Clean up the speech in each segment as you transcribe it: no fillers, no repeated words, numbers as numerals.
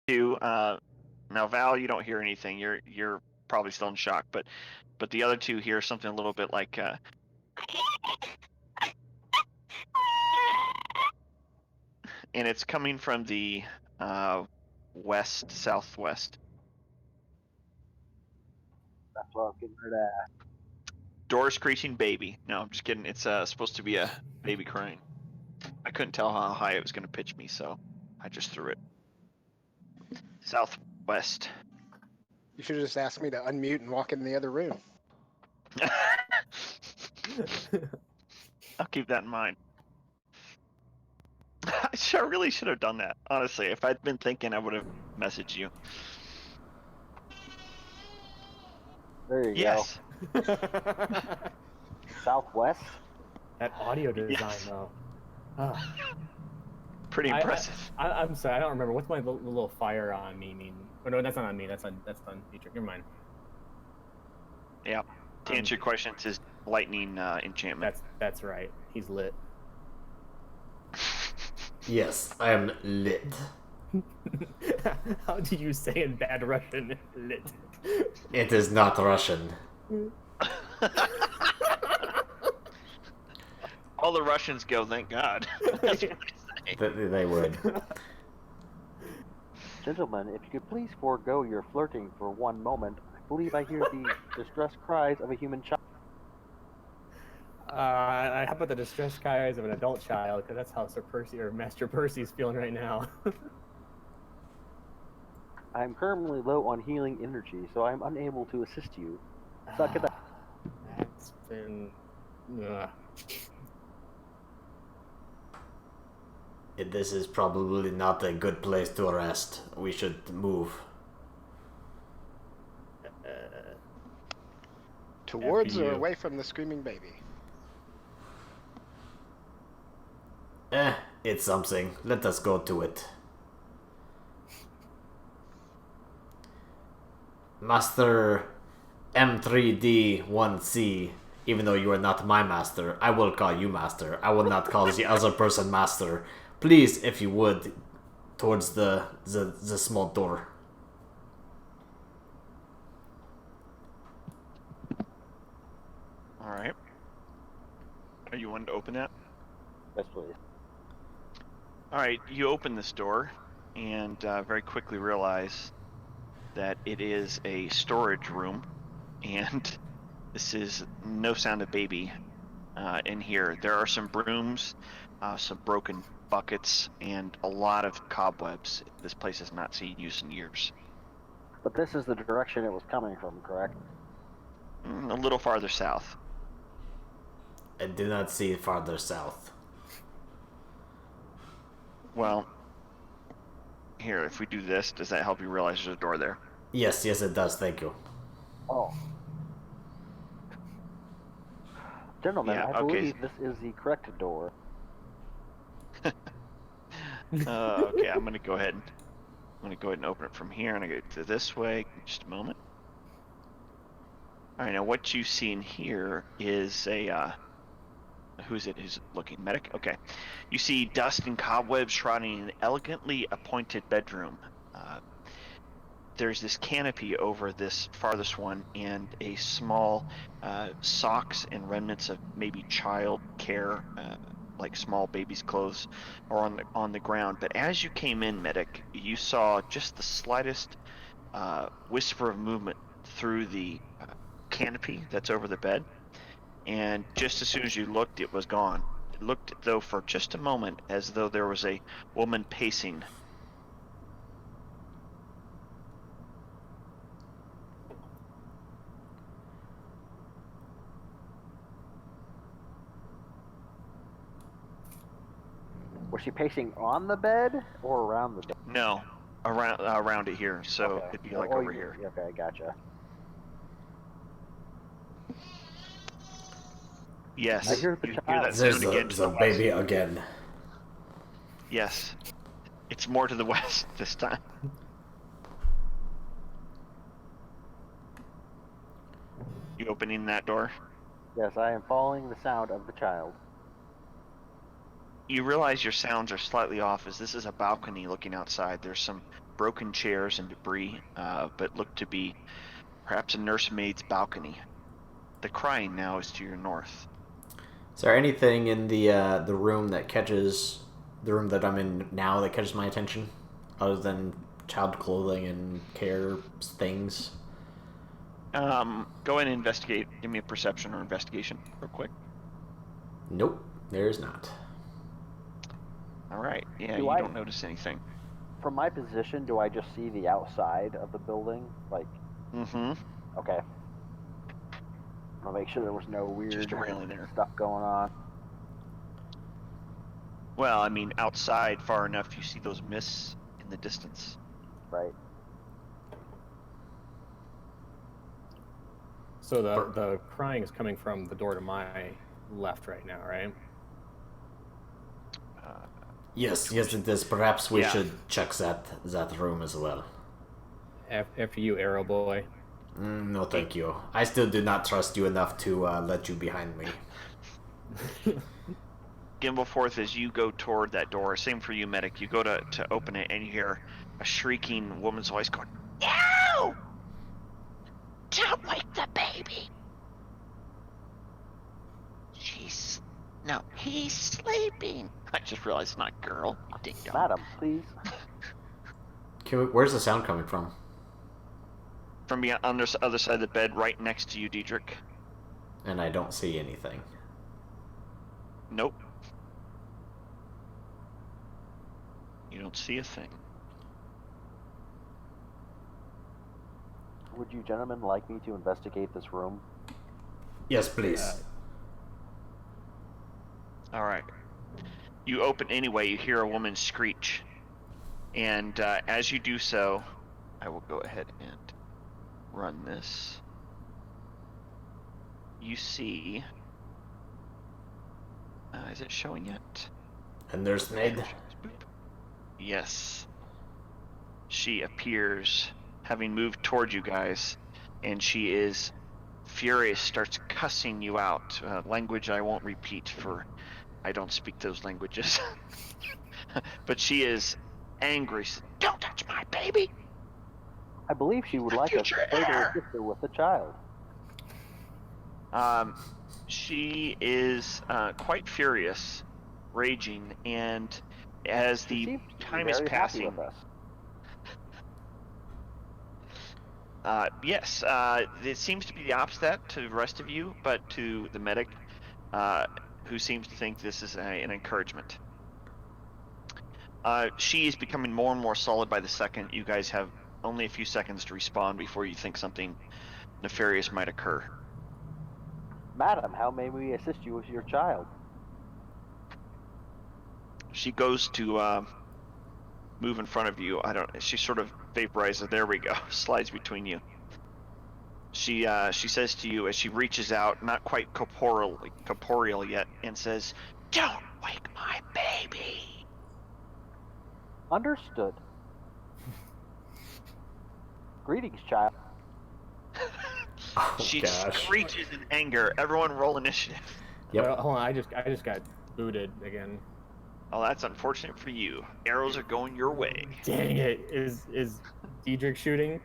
two. Now Val, you don't hear anything. You're probably still in shock, but the other two hear something a little bit like and it's coming from the west southwest. That's what I was getting rid of. Door screeching baby. No, I'm just kidding. It's supposed to be a baby crying. I couldn't tell how high it was going to pitch me, so I just threw it. Southwest. You should have just asked me to unmute and walk in the other room. I'll keep that in mind. I really should have done that. Honestly, if I'd been thinking, I would have messaged you. There you Yes. go. Southwest? That audio design, Yes. though. Oh. Pretty impressive. I'm sorry, I don't remember. What's my little fire on me mean? Oh, no, that's not on me. That's on Deidric. Never mind. Yeah. To answer your question, it's his lightning enchantment. That's right. He's lit. Yes, I am lit. How do you say in bad Russian, lit? It is not Russian. All the Russians go, thank God. That's what I say. They would. Gentlemen, if you could please forego your flirting for one moment, I believe I hear the distressed cries of a human child. How about the distressed cries of an adult child? Because that's how Sir Percy or Master Percy's feeling right now. I'm currently low on healing energy, so I'm unable to assist you. Suck it up. That's been... This is probably not a good place to rest. We should move. Towards or away from the screaming baby? It's something. Let us go to it. Master M3D1C, even though you are not my master, I will call you master. I will not call the other person master. Please, if you would, towards the small door. Alright. Are you wanting to open that? Yes, please. Alright, you open this door and very quickly realize that it is a storage room, and this is no sound of baby in here. There are some brooms, some broken buckets, and a lot of cobwebs. This place has not seen use in years. But this is the direction it was coming from, correct? A little farther south. I do not see it farther south. Well, here, if we do this, does that help you realize there's a door there? Yes, it does. Thank you. Oh. Gentlemen, Yeah, I okay. believe this is the correct door. Okay, I'm gonna go ahead and open it from here, and I go to this way. Just a moment. All right, now what you see in here is a who's looking? Medic? Okay. You see dust and cobwebs shrouding an elegantly appointed bedroom. There's this canopy over this farthest one, and a small socks and remnants of maybe child care, like small baby's clothes, are on the ground. But as you came in, Medic, you saw just the slightest whisper of movement through the canopy that's over the bed, and just as soon as you looked, it was gone. It looked, though, for just a moment as though there was a woman pacing. Was she pacing on the bed or around the bed? No, around it here, so Okay. it'd be like over here. Okay, gotcha. Yes, I hear the you hear child. that There's sound again to the the baby west. again. Yes, it's more to the west this time. You opening that door? Yes, I am following the sound of the child. you realize your sounds are slightly off, as this is a balcony looking outside. There's some broken chairs and debris, but look to be perhaps a nursemaid's balcony. The crying now is to your north. Is there anything in the room that catches the room that I'm in now that catches my attention, other than child clothing and care things? Go ahead and investigate. Give me a perception or investigation real quick. Nope, there's not. All right. Yeah, Do you I- don't notice anything. From my position, do I just see the outside of the building? Like, Mm-hmm. okay. I'll make sure there was no weird Just a railing there. stuff going on. Well, I mean, outside far enough, you see those mists in the distance. Right. So the crying is coming from the door to my left right now, right? Yes, it is. Perhaps we Yeah. should check that room as well. After you, Arrow Boy. No, thank you. I still do not trust you enough to let you behind me. Gimbalforth, as you go toward that door, same for you, Medic. You go to open it, and you hear a shrieking woman's voice going, "No! Don't wake the baby! He's sleeping." I just realized it's not girl. Ding dong. Madam, please. Where's the sound coming from? From the other side of the bed, right next to you, Deidric. And I don't see anything. Nope. You don't see a thing. Would you gentlemen like me to investigate this room? Yes, please. All right. You open anyway. You hear a woman screech, and as you do so, I will go ahead and run this. You see. Is it showing yet? A nursemaid? Yes. She appears, having moved toward you guys, and she is furious, starts cussing you out. Language I won't repeat, for I don't speak those languages. But she is angry. "Don't touch my baby!" I believe she would like us to play to her sister with the child. She is quite furious, raging, and as She the seems to be time is very happy passing, with us. yes, it seems to be the opposite to the rest of you, but to the medic, who seems to think this is an encouragement. She is becoming more and more solid by the second. You guys have only a few seconds to respond before you think something nefarious might occur. Madam, how may we assist you with your child? She goes to move in front of you. She sort of vaporizes. There we go. Slides between you. She says to you as she reaches out, not quite corporeal yet, and says, "Don't wake my baby." Understood. Greetings, child. Oh, She gosh. screeches in anger. Everyone roll initiative. Yep. Hold on, I just got booted again. Oh, that's unfortunate for you. Arrows are going your way. Dang it! Is Deidric shooting?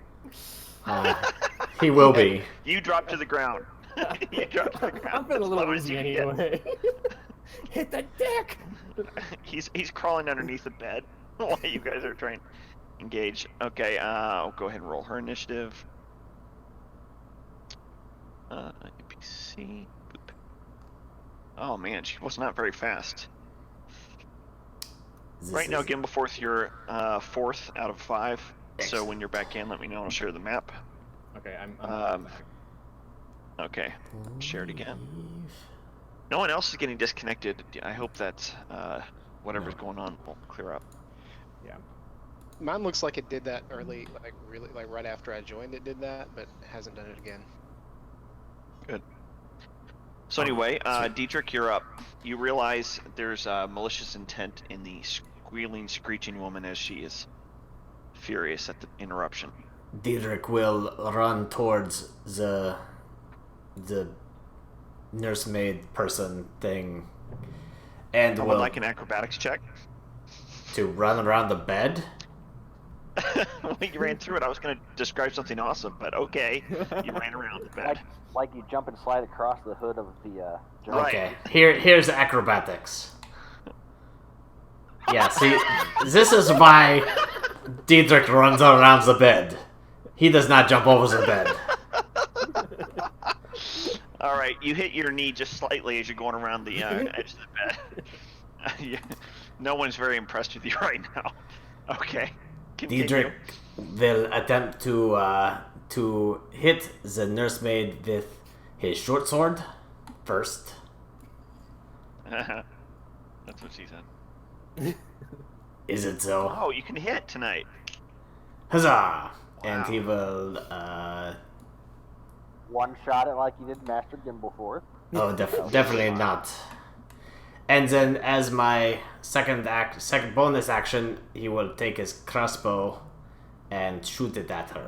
He will be. You drop to the ground. You drop to the ground. I'm feeling a As little low as easy you can get. anyway. Hit the dick! He's crawling underneath the bed while you guys are trying to engage. Okay, I'll go ahead and roll her initiative. NPC. Boop. Oh man, she was not very fast. Right now, Gimbalforth, you're 4th out of 5. So when you're back in, let me know and I'll share the map. Okay, I'm back. Okay, share it again. No one else is getting disconnected. I hope that whatever's going on will clear up. Yeah. Mine looks like it did that early, like right after I joined. It did that, but hasn't done it again. Good. So anyway, Deidric, you're up. You realize there's malicious intent in the squealing, screeching woman as she is furious at the interruption. Deidric will run towards the nursemaid person thing And I would will like an acrobatics check. to run around the bed. When you ran through it, I was going to describe something awesome, but okay. You ran around the bed. Like you jump and slide across the hood of the Right. Okay, here's acrobatics. Yeah, see, this is why Deidric runs around the bed. He does not jump over the bed. All right, you hit your knee just slightly as you're going around the edge of the bed. Yeah, no one's very impressed with you right now. Okay, continue. Deidric will attempt to hit the nursemaid with his short sword first. That's what she said. Is it so? Oh, you can hit tonight. Huzzah! Wow. And he will one shot it like you did Master Gimbalforth. oh, definitely not. And then, as my second bonus action, he will take his crossbow and shoot it at her.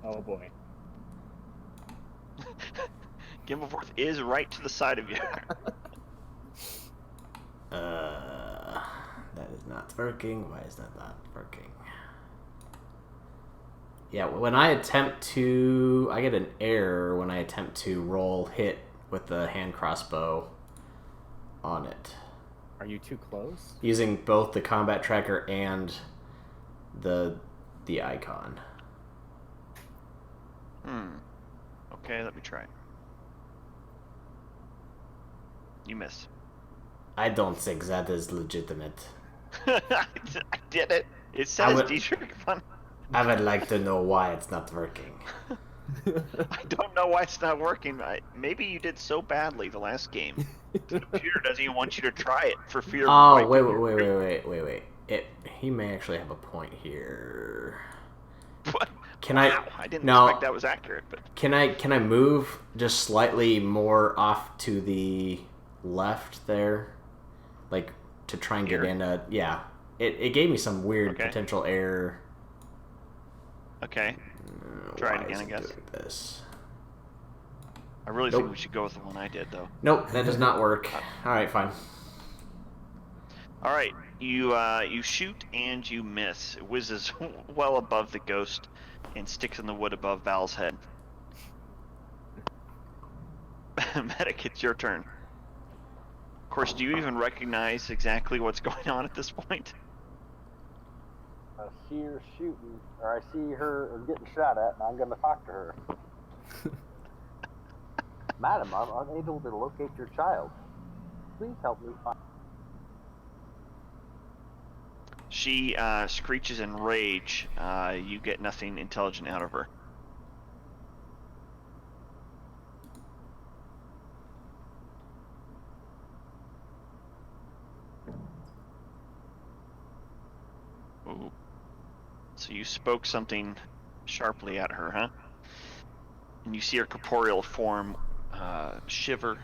Oh boy. Gimbalforth is right to the side of you. That is not working. Why is that not working? Yeah, when I attempt to, I get an error when I attempt to roll hit with the hand crossbow on it. Are you too close? Using both the combat tracker and the icon. Okay, let me try. You miss. I don't think that is legitimate. I did it. It says would- Deidric fun. I would like to know why it's not working. I don't know why it's not working. Maybe you did so badly the last game. The computer doesn't even want you to try it for fear of Oh, wiping wait. He may actually have a point here. What? Can Wow, I didn't no, expect that was accurate, but Can I move just slightly more off to the left there? Like, to try and get Here? in a... Yeah. It gave me some weird Okay. potential error. okay. Try it Why again, is I guess. doing this? I really Nope. think we should go with the one I did, though. Nope, that does not work. Alright, fine. All right, you shoot and you miss. It whizzes well above the ghost and sticks in the wood above Val's head. Medic, it's your turn. Of course, do you even recognize exactly what's going on at this point? I see her shooting, or I see her getting shot at, and I'm going to talk to her. Madam, I'm unable to locate your child. Please help me find... She screeches in rage. You get nothing intelligent out of her. Ooh. So you spoke something sharply at her, huh? And you see her corporeal form shiver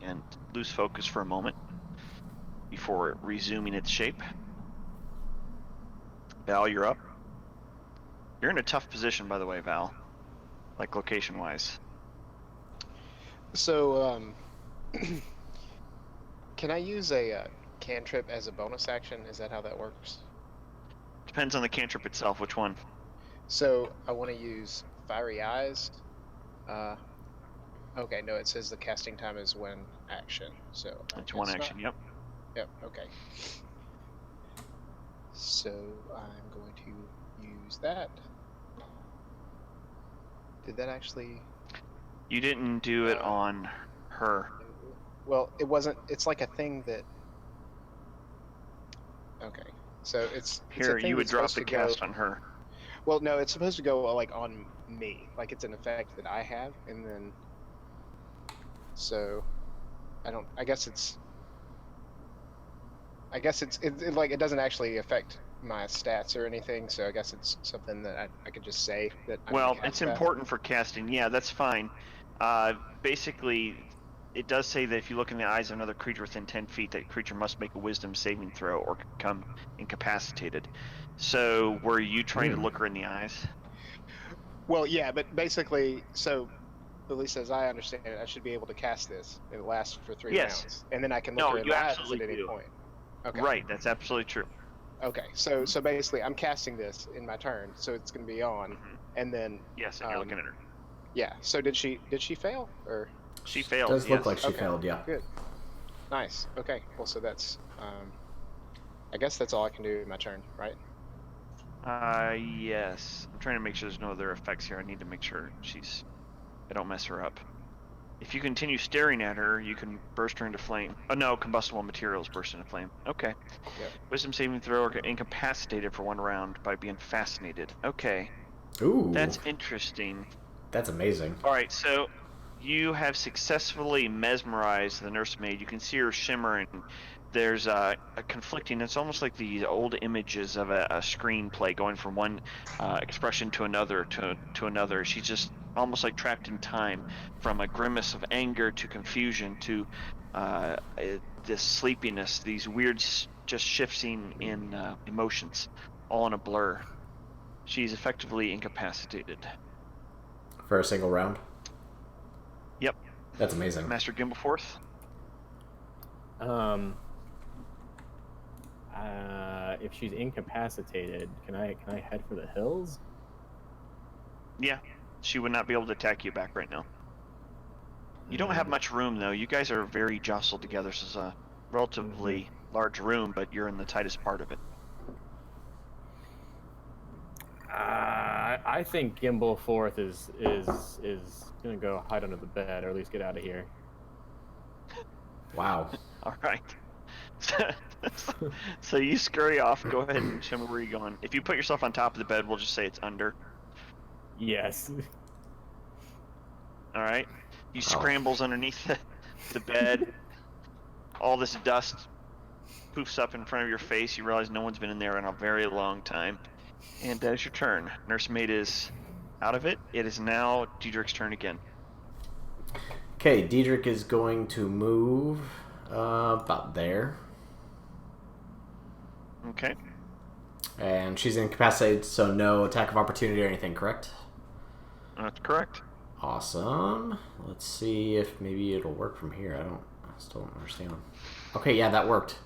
and lose focus for a moment before resuming its shape. Val, you're up. You're in a tough position, by the way, Val. Like, location-wise. So, can I use a cantrip as a bonus action? Is that how that works? Depends on the cantrip itself, which one? So, I want to use Fiery Eyes. Okay, no, it says the casting time is one action. So It's one action, yep. Yep, okay. So, I'm going to use that. Did that actually... You didn't do it on her. Well, it wasn't... It's like a thing that... Okay. So, it's a Here, thing you would that's drop supposed the to go- cast on her. Well, no, it's supposed to go, like, on me. Like, it's an effect that I have, and then... So... I guess it's... like, it doesn't actually affect my stats or anything, so I guess it's something that I could just say that I'm Well, gonna it's cast that. important for casting. Yeah, that's fine. Basically, it does say that if you look in the eyes of another creature within 10 feet, that creature must make a wisdom saving throw or become incapacitated. So, were you trying to look her in the eyes? Well, yeah, but basically, so at least as I understand it, I should be able to cast this. It lasts for 3 Yes. rounds, and then I can look No, her in you the eyes absolutely at any do. point. Okay. Right, that's absolutely true. Okay. So basically, I'm casting this in my turn, so it's going to be on, and then Yes, and you're looking at her. yeah. So did she fail or? She failed. Does look yes. like she Okay. failed, yeah. Good. Nice. Okay. Well, so that's I guess that's all I can do in my turn, right? Yes. I'm trying to make sure there's no other effects here. I need to make sure I don't mess her up. If you continue staring at her, you can burst her into flame. Oh no, combustible materials burst into flame. Okay. Yep. Wisdom saving throw or get incapacitated for 1 round by being fascinated. Okay. Ooh, That's interesting. that's amazing. Alright, so you have successfully mesmerized the nursemaid. You can see her shimmering. There's a conflicting, it's almost like the old images of a screenplay going from one expression to another to another. She's just almost like trapped in time, from a grimace of anger to confusion to this sleepiness, these weird just shifting in emotions, all in a blur. She's effectively incapacitated. For a single round? Yep. That's amazing. Master Gimbalforth? If she's incapacitated, can I head for the hills? Yeah. She would not be able to attack you back right now. You don't have much room, though. You guys are very jostled together. This is a relatively large room, but you're in the tightest part of it. I think Gimbalforth is gonna go hide under the bed, or at least get out of here. Wow. All right. So you scurry off. Go ahead and show me where you're going. If you put yourself on top of the bed, we'll just say it's under. Yes. All right. You scrambles underneath the bed. All this dust poofs up in front of your face. You realize no one's been in there in a very long time. And that is your turn. Nursemaid is out of it. It is now Deidric's turn again. Okay, Deidric is going to move about there. Okay. And she's incapacitated, so no attack of opportunity or anything, correct? That's correct. Awesome. Let's see if maybe it'll work from here. I still don't understand. Okay, yeah, that worked.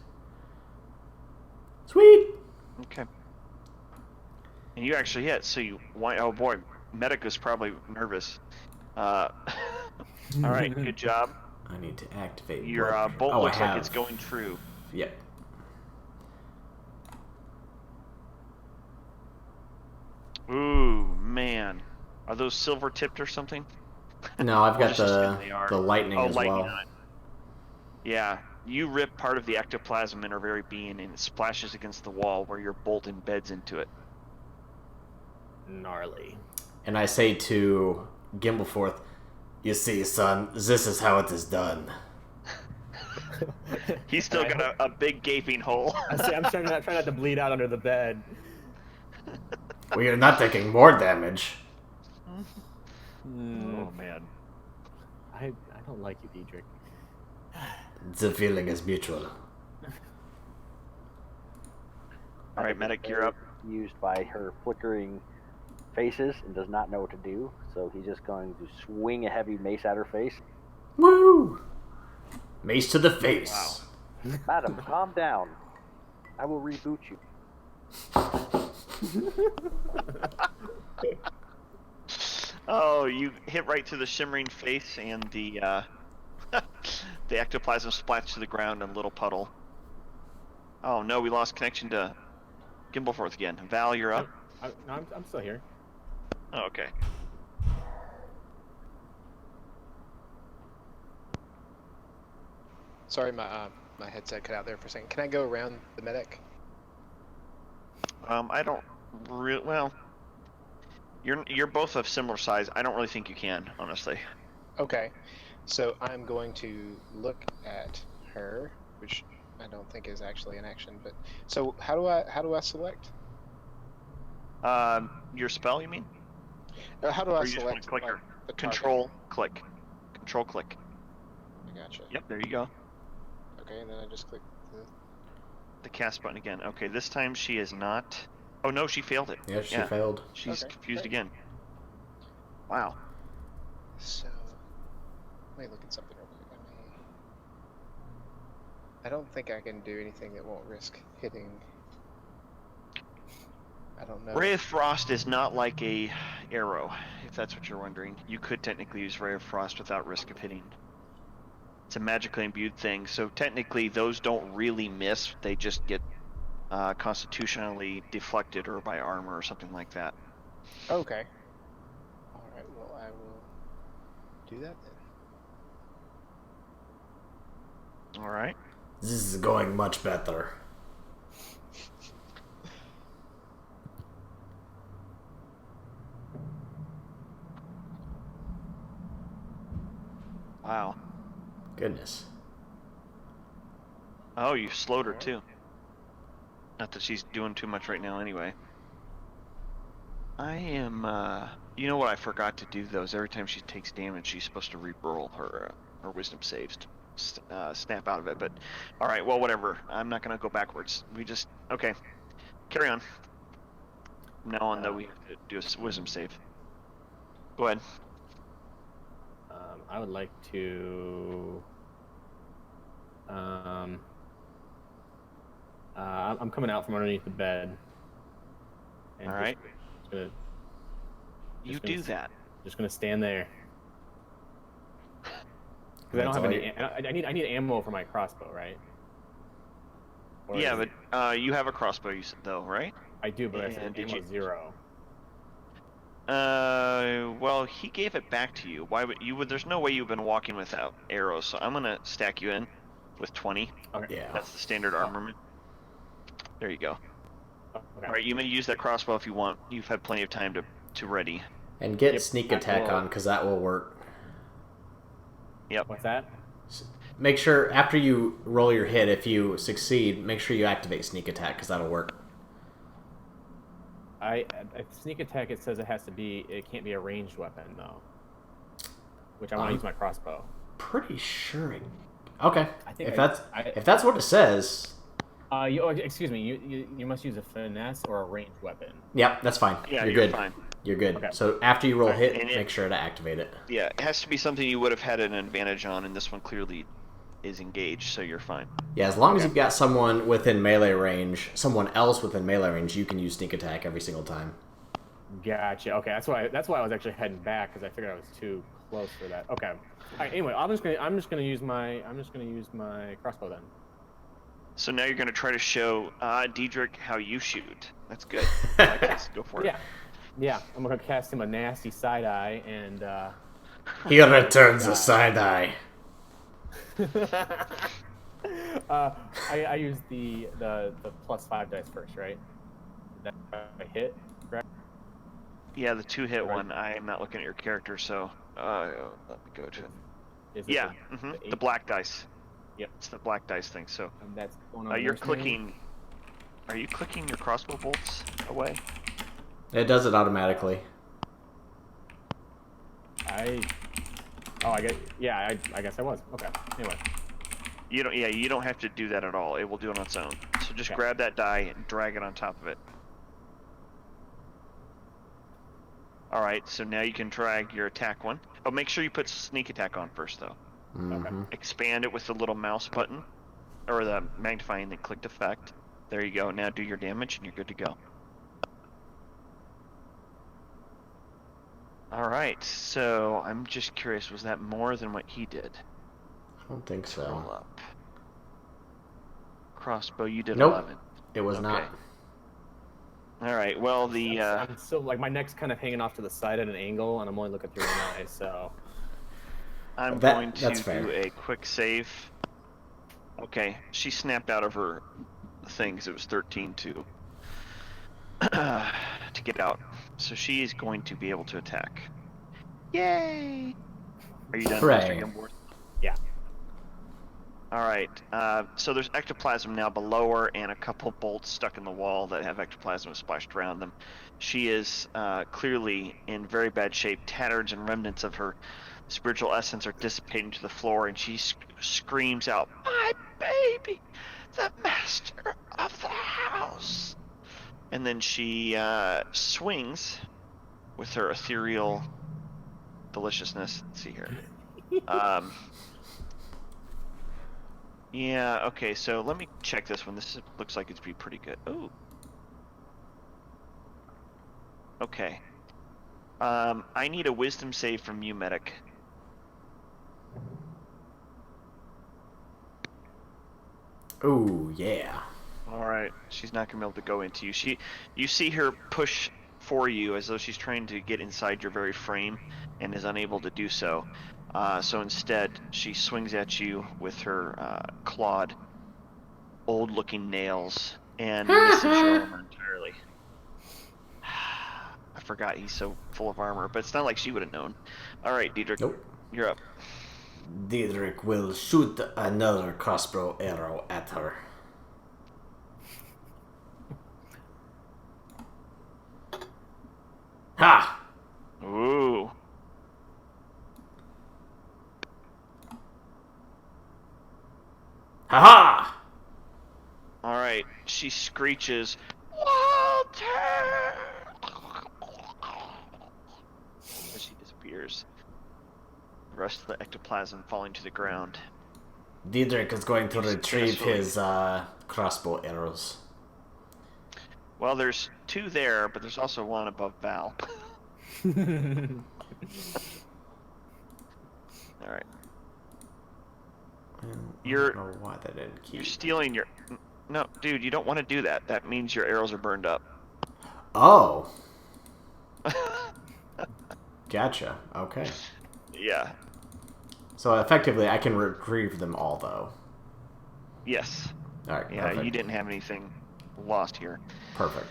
Sweet! Okay. And you actually hit, so oh boy, Medic is probably nervous. All right, good job. I need to activate. Your bolt looks like it's going true. Yep. Ooh, man. Are those silver tipped or something? No, I've got Just assume they are. the lightning as lightning well. on it. Yeah, you rip part of the ectoplasm in her very being, and it splashes against the wall where your bolt embeds into it. Gnarly. And I say to Gimbalforth, "You see, son, this is how it is done." He's still got a big gaping hole. I'm trying not to bleed out under the bed. We are not taking more damage. Oh man. I don't like you, Deidric. The feeling is mutual. All right, Medic, you're up. Used by her flickering faces and does not know what to do, so he's just going to swing a heavy mace at her face. Woo! Mace to the face. Wow. Madam, calm down. I will reboot you. Oh, you hit right to the shimmering face, and the the ectoplasm splats to the ground in a little puddle. Oh no, we lost connection to Gimbalforth again. Val, you're up. I'm still here. Oh, okay. Sorry, my headset cut out there for a second. Can I go around the medic? I don't really. Well, you're both of similar size. I don't really think you can, honestly. Okay, so I'm going to look at her, which I don't think is actually an action. But so how do I select? Your spell, you mean? How do Or I you just want select to click her? the target? Control click. Control click. I gotcha. Yep, there you go. Okay, and then I just click The cast button again. Okay, this time she is not. Oh no, she failed it. Yeah, she failed. She's Okay, confused great. again. Wow. So Let me look at something real quick. I don't think I can do anything that won't risk hitting. I don't know. Ray of Frost is not like a arrow, if that's what you're wondering. You could technically use Ray of Frost without risk of hitting. It's a magically imbued thing, so technically those don't really miss. They just get constitutionally deflected or by armor or something like that. Okay. All right. Well, I will do that then. All right. This is going much better. Wow. Goodness. Oh, you slowed her too. Not that she's doing too much right now anyway. I am, you know what I forgot to do though is every time she takes damage, she's supposed to re-roll her wisdom saves to snap out of it, but alright, well whatever. I'm not gonna go backwards. Okay. Carry on. From now on though, we have to do a wisdom save. Go ahead. I would like to. I'm coming out from underneath the bed. And All right. You do gonna, that. Just gonna stand there. Because I don't have any. I need ammo for my crossbow, right? Or Yeah, but you have a crossbow, you said, though, right? I do, but I said did ammo you- 0. Well, he gave it back to you. Why would you? There's no way you've been walking without arrows, so I'm gonna stack you in with 20. Okay. Yeah. That's the standard armament. There you go. Okay. All right, you may use that crossbow if you want. You've had plenty of time to ready. And get Yep, sneak I attack will. on, because that will work. Yep. What's that? Make sure, after you roll your hit, if you succeed, make sure you activate sneak attack, because that'll work. Sneak attack. It says it has to be. It can't be a ranged weapon though. Which I want to use my crossbow. Pretty sure it... Okay, I think if that's what it says... excuse me. You must use a finesse or a ranged weapon. Yep, that's fine. Yeah, you're you're good. fine. You're good. Okay. So after you roll Alright, hit, and make sure to activate it. Yeah, it has to be something you would have had an advantage on, and this one clearly is engaged, so you're fine. Yeah, as long as you've got someone within melee range, someone else within melee range, you can use sneak attack every single time. Gotcha. Okay, that's why I was actually heading back because I figured I was too close for that. Okay. All right. Anyway, I'm just gonna use my crossbow then. So now you're going to try to show Deidric how you shoot. That's good. I like this. Go for it. Yeah. I'm gonna cast him a nasty side eye and. He returns a side eye. I use the +5 dice first, right? That I hit, correct? Yeah, the 2-hit one. I am not looking at your character, so let me go to it. Is it Yeah, the the black dice. Yep. It's the black dice thing. So and that's going on. you're mercenary? clicking. Are you clicking your crossbow bolts away? It does it automatically. I guess I was. Okay. Anyway. You don't. Yeah, you don't have to do that at all. It will do it on its own. So just Okay. grab that die and drag it on top of it. All right. So now you can drag your attack one. Oh, make sure you put sneak attack on first, though. Mm-hmm. Expand it with the little mouse button, or the magnifying, then clicked effect. There you go. Now do your damage, and you're good to go. All right. So I'm just curious. Was that more than what he did? I don't think Roll so. up. Crossbow, you did Nope. 11. It was not. Okay. All right. Well, I'm still like my neck's kind of hanging off to the side at an angle, and I'm only looking through one eye. So. I'm going to do a quick save. Okay, she snapped out of her things. It was 13 to get out. So she is going to be able to attack. Yay! Are you done, Master Hooray. Gimbalforth? Yeah. All right. So there's ectoplasm now below her, and a couple bolts stuck in the wall that have ectoplasm splashed around them. She is clearly in very bad shape. Tatters and remnants of her spiritual essence are dissipating to the floor, and she screams out, "My baby, the master of the house!" And then she swings with her ethereal deliciousness. Let's see here. Yeah, okay, so let me check this one. Looks like it's be pretty good. Oh. Okay. I need a wisdom save from you, medic. Ooh, yeah. All right. She's not gonna be able to go into you. You see her push for you as though she's trying to get inside your very frame and is unable to do so. So instead, she swings at you with her clawed, old-looking nails and misses your armor entirely. I forgot he's so full of armor, but it's not like she would have known. All right, Deidric, Nope. you're up. Deidric will shoot another crossbow arrow at her. Ha! Ooh. Ha ha! All right. She screeches, Walter! As she disappears. The rest of the ectoplasm falling to the ground. Deidric is going to You retrieve successfully- his crossbow arrows. Well, there's two there, but there's also one above Val. All right. I You're- don't know why that didn't keep. You're stealing your... No, dude, you don't want to do that. That means your arrows are burned up. Oh, gotcha. Okay. Yeah. So effectively, I can retrieve them all, though. Yes. All right. Yeah, Perfect. you didn't have anything lost here. Perfect.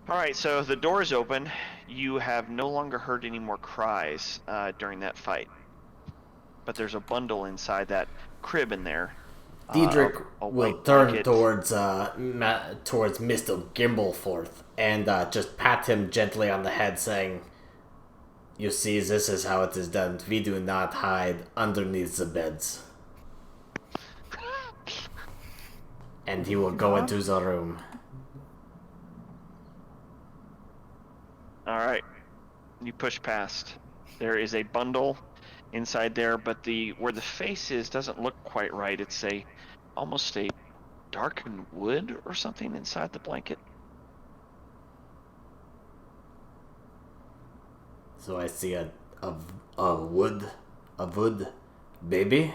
All right, so the door is open. You have no longer heard any more cries during that fight. But there's a bundle inside that crib in there. Deidric a will white turn blanket. towards Mr. Gimbalforth and just pat him gently on the head, saying, "You see, this is how it is done. We do not hide underneath the beds." And he will go into the room. All right. You push past. There is a bundle inside there, but where the face is doesn't look quite right. It's almost a darkened wood or something inside the blanket. So I see a wood baby.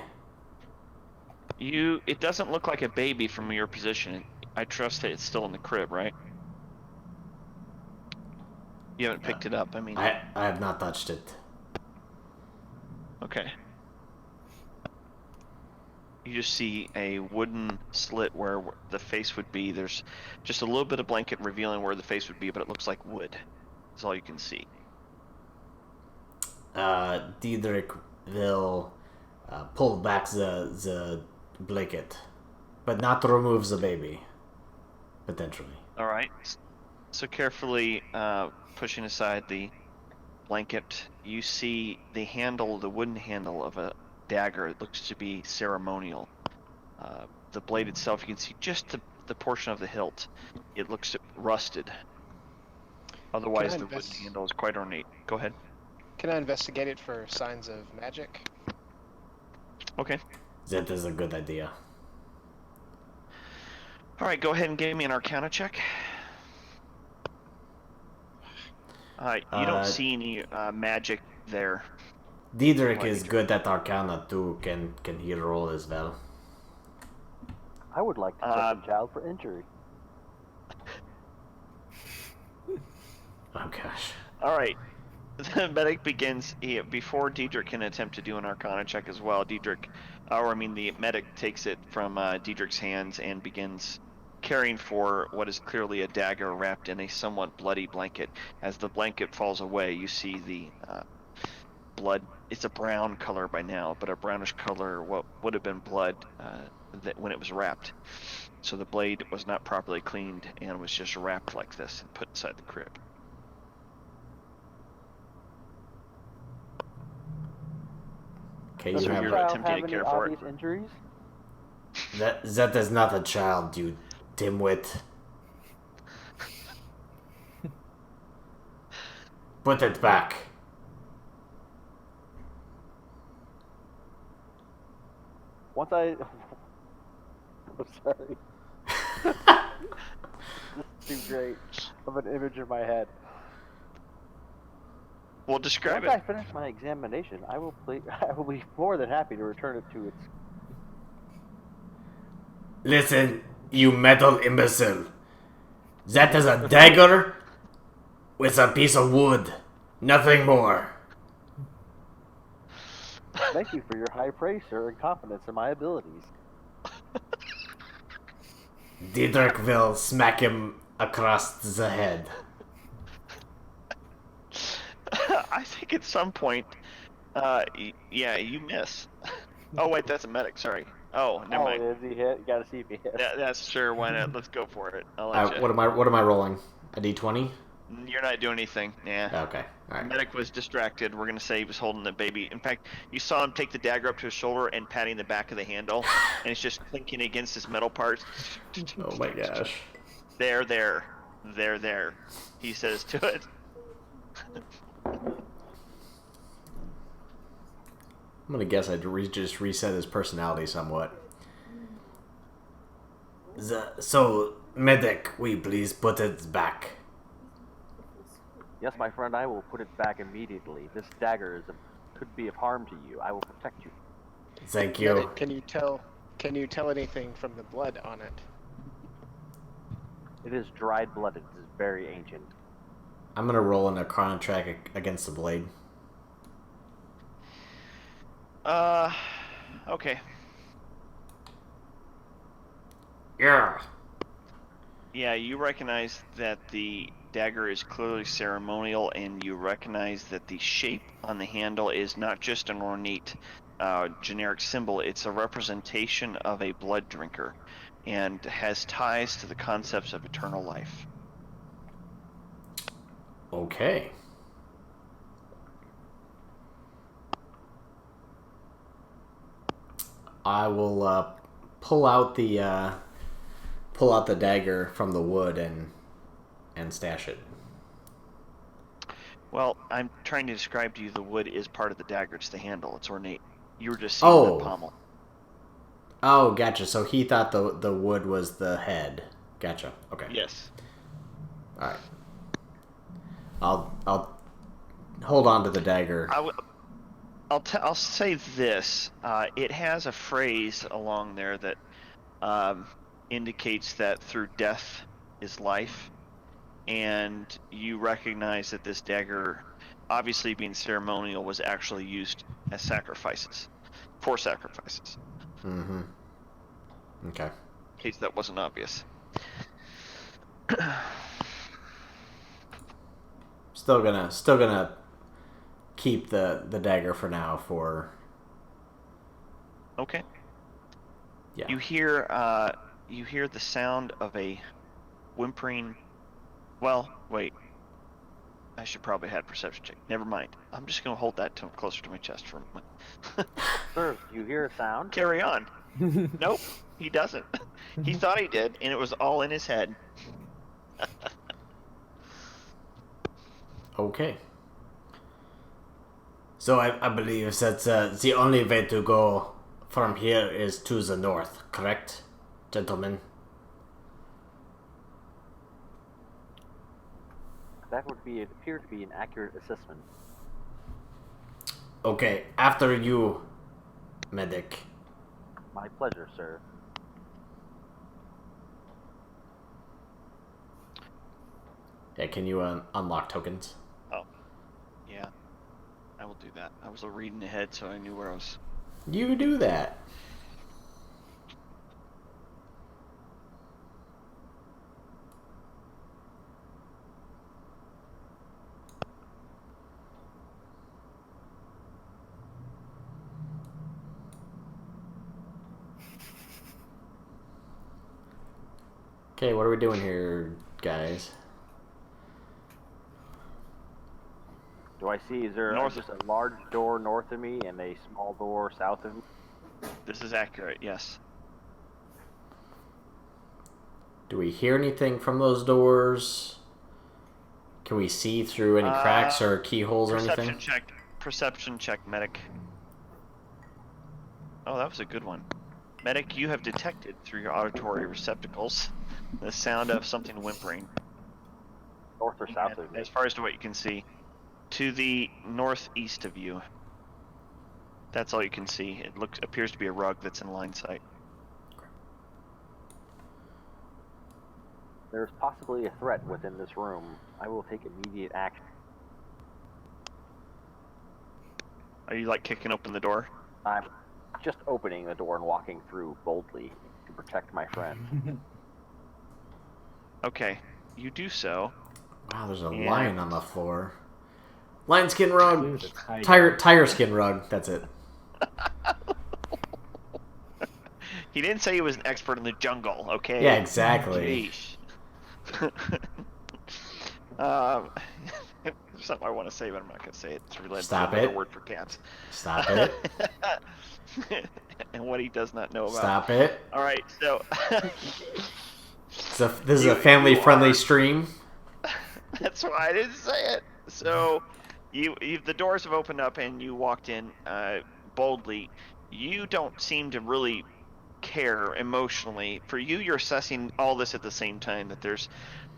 It doesn't look like a baby from your position. I trust that it's still in the crib, right? You haven't picked it up. I mean, I have not touched it. okay. You just see a wooden slit where the face would be. There's just a little bit of blanket revealing where the face would be, but it looks like wood. That's all you can see. Deidric will pull back the blanket, but not remove the baby. Potentially. All right. So carefully pushing aside the blanket, you see the wooden handle of a dagger. It looks to be ceremonial. The blade itself, you can see just the portion of the hilt. It looks rusted. Otherwise, the wooden handle is quite ornate. Go ahead. Can I investigate it for signs of magic? Okay. That is a good idea. All right, go ahead and give me an Arcana check. You don't see any magic there. Deidric is good at Arcana too. Can he roll as well? I would like to check the child for injury. Oh gosh. All right. The medic begins before Deidric can attempt to do an Arcana check as well. The medic takes it from Deidric's hands and begins caring for what is clearly a dagger wrapped in a somewhat bloody blanket. As the blanket falls away, you see the blood. It's a brown color by now, but a brownish color, what would have been blood when it was wrapped. So the blade was not properly cleaned and was just wrapped like this and put inside the crib. Okay, Does you the you're have child attempting have to any care for it. obvious injuries? that is not a child, you dimwit. Put it back. Once I... I'm sorry. This is too great of an image in my head. Well, describe Once it. I finish my examination, I will I will be more than happy to return it to its... Listen, you metal imbecile. That is a dagger with a piece of wood. Nothing more. Thank you for your high praise, sir, and confidence in my abilities. Deidric will smack him across the head. I think at some point, yeah, you miss. Oh wait, that's a medic. Sorry. Oh, never mind. Is he hit? You gotta see if he hit. That's sure. Why not? Let's go for it. I'll let you. What am I rolling? A d20? You're not doing anything. Yeah. Okay, alright. Medic was distracted. We're gonna say he was holding the baby. In fact, you saw him take the dagger up to his shoulder and patting the back of the handle, and it's just clinking against his metal parts. Oh my gosh. There. He says to it. I'm gonna guess I'd just reset his personality somewhat. So, medic, will you please put it back? Yes, my friend, I will put it back immediately. This dagger could be of harm to you. I will protect you. Thank you. Medic, can you tell anything from the blood on it? It is dried blood. It is very ancient. I'm gonna roll an Arcana check against the blade. Okay. Yeah. Yeah, you recognize that the dagger is clearly ceremonial, and you recognize that the shape on the handle is not just an ornate generic symbol, it's a representation of a blood drinker and has ties to the concepts of eternal life. Okay. I will pull out the dagger from the wood and stash it. Well, I'm trying to describe to you the wood is part of the dagger. It's the handle. It's ornate. You were just seeing the pommel. Oh, gotcha. So he thought the wood was the head. Gotcha. Okay. Yes. All right. I'll hold on to the dagger. I'll say this. It has a phrase along there that indicates that through death is life, and you recognize that this dagger, obviously being ceremonial, was actually used as sacrifices, for sacrifices. Mm-hmm. Okay. In case that wasn't obvious. Still gonna keep the dagger for now. Okay. Yeah. You hear the sound of a whimpering. Well, wait. I should probably have perception check. Never mind. I'm just gonna hold that closer to my chest for a moment. Sir, do you hear a sound? Carry on. Nope, he doesn't. He thought he did, and it was all in his head. Okay. So I believe that the only way to go from here is to the north, correct, gentlemen? That would appear to be an accurate assessment. Okay, after you, medic. My pleasure, sir. Yeah, can you unlock tokens? Oh, yeah. I will do that. I was reading ahead, so I knew where I was. You do that. Okay, what are we doing here, guys? Do I see, is there North. just a large door north of me and a small door south of me? This is accurate, yes. Do we hear anything from those doors? Can we see through any cracks or keyholes or anything? Perception check, medic. Oh, that was a good one. Medic, you have detected through your auditory receptacles the sound of something whimpering. North or south And of me? as far as to what you can see, to the northeast of you. That's all you can see. It appears to be a rug that's in line sight. There's possibly a threat within this room. I will take immediate action. Are you like kicking open the door? I'm just opening the door and walking through boldly to protect my friend. Okay, you do so. Wow, there's a And- lion on the floor. Lion skin rug. Dude, it's tiger. Tiger skin rug. That's it. He didn't say he was an expert in the jungle, okay? Yeah, exactly. Jeez. There's something I want to say, but I'm not going to say it. It's related Stop to another it. word for cats. Stop it. And what he does not know about. Stop it. All right, so This is a family-friendly stream. that's why I didn't say it. So the doors have opened up and you walked in boldly. You don't seem to really care emotionally. For you, you're assessing all this at the same time, that there's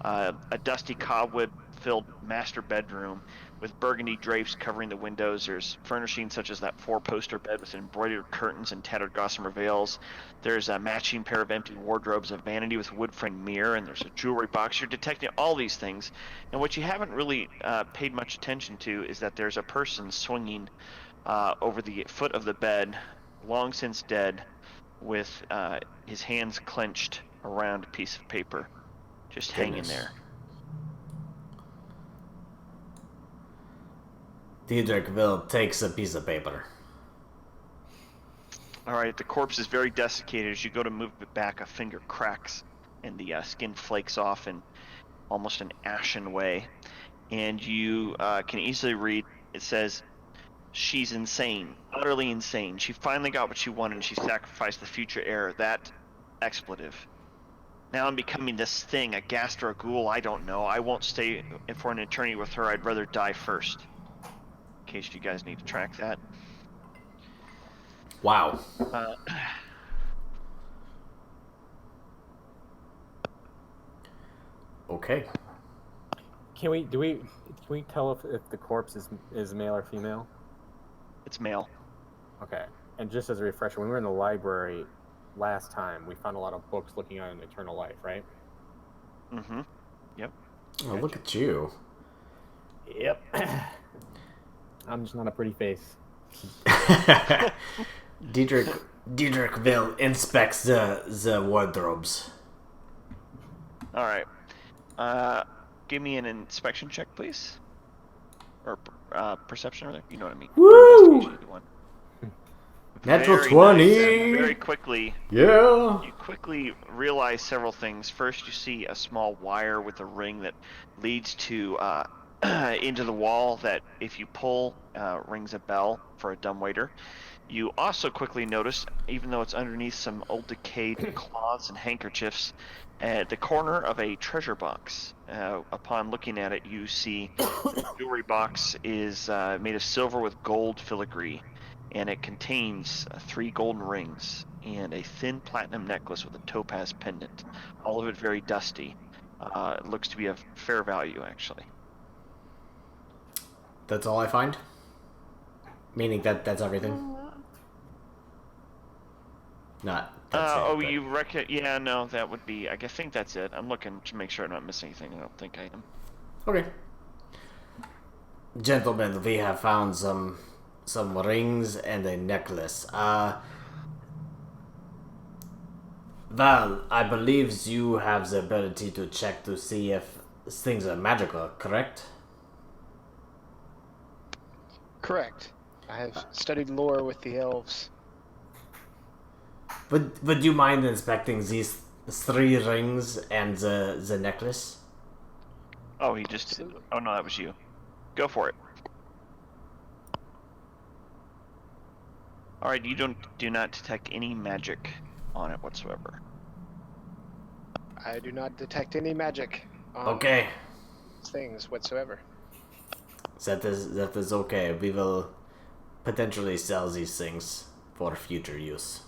a dusty cobweb-filled master bedroom with burgundy drapes covering the windows. There's furnishings such as that four-poster bed with embroidered curtains and tattered gossamer veils. There's a matching pair of empty wardrobes, a vanity with a wood-framed mirror, and there's a jewelry box. You're detecting all these things, and what you haven't really paid much attention to is that there's a person swinging over the foot of the bed, long since dead, with his hands clenched around a piece of paper, just hanging Goodness. there. Deidric will takes a piece of paper. All right, the corpse is very desiccated. As you go to move it back, a finger cracks, and the skin flakes off in almost an ashen way. And you can easily read, it says, "She's insane, utterly insane. She finally got what she wanted, and she sacrificed the future heir." That expletive. Now I'm becoming this thing, a ghast or a ghoul, I don't know. I won't stay for an eternity with her. I'd rather die first. In case you guys need to track that. Wow. Okay. Can we tell if the corpse is male or female? It's male. Okay. And just as a refresher, when we were in the library last time, we found a lot of books looking at an eternal life, right? Mm-hmm. Yep. Oh, look at you. Yep. I'm just not a pretty face. Deidric will inspects the wardrobes. All right. Give me an inspection check, please. Or perception, rather. You know what I mean. Woo! Or investigation, either one. Natural Very 20. nice, and very quickly, Yeah. you quickly realize several things. First, you see a small wire with a ring that leads to into the wall that, if you pull, rings a bell for a dumbwaiter. You also quickly notice, even though it's underneath some old decayed cloths and handkerchiefs, at the corner of a treasure box. Upon looking at it, you see the jewelry box is made of silver with gold filigree, and it contains 3 golden rings and a thin platinum necklace with a topaz pendant. All of it very dusty. It looks to be of fair value, actually. That's all I find? Meaning that's everything? Not. That's it, but- you reckon? Yeah, no, that would be. I think that's it. I'm looking to make sure I'm not missing anything. I don't think I am. Okay. Gentlemen, we have found some rings and a necklace. Val, I believe you have the ability to check to see if things are magical, correct? Correct. I have studied lore with the elves. Would you mind inspecting these 3 rings and the necklace? Oh, he just. Absolutely. Oh no, that was you. Go for it. All right, you do not detect any magic on it whatsoever. I do not detect any magic on Okay, things whatsoever. that is okay. We will potentially sell these things for future use.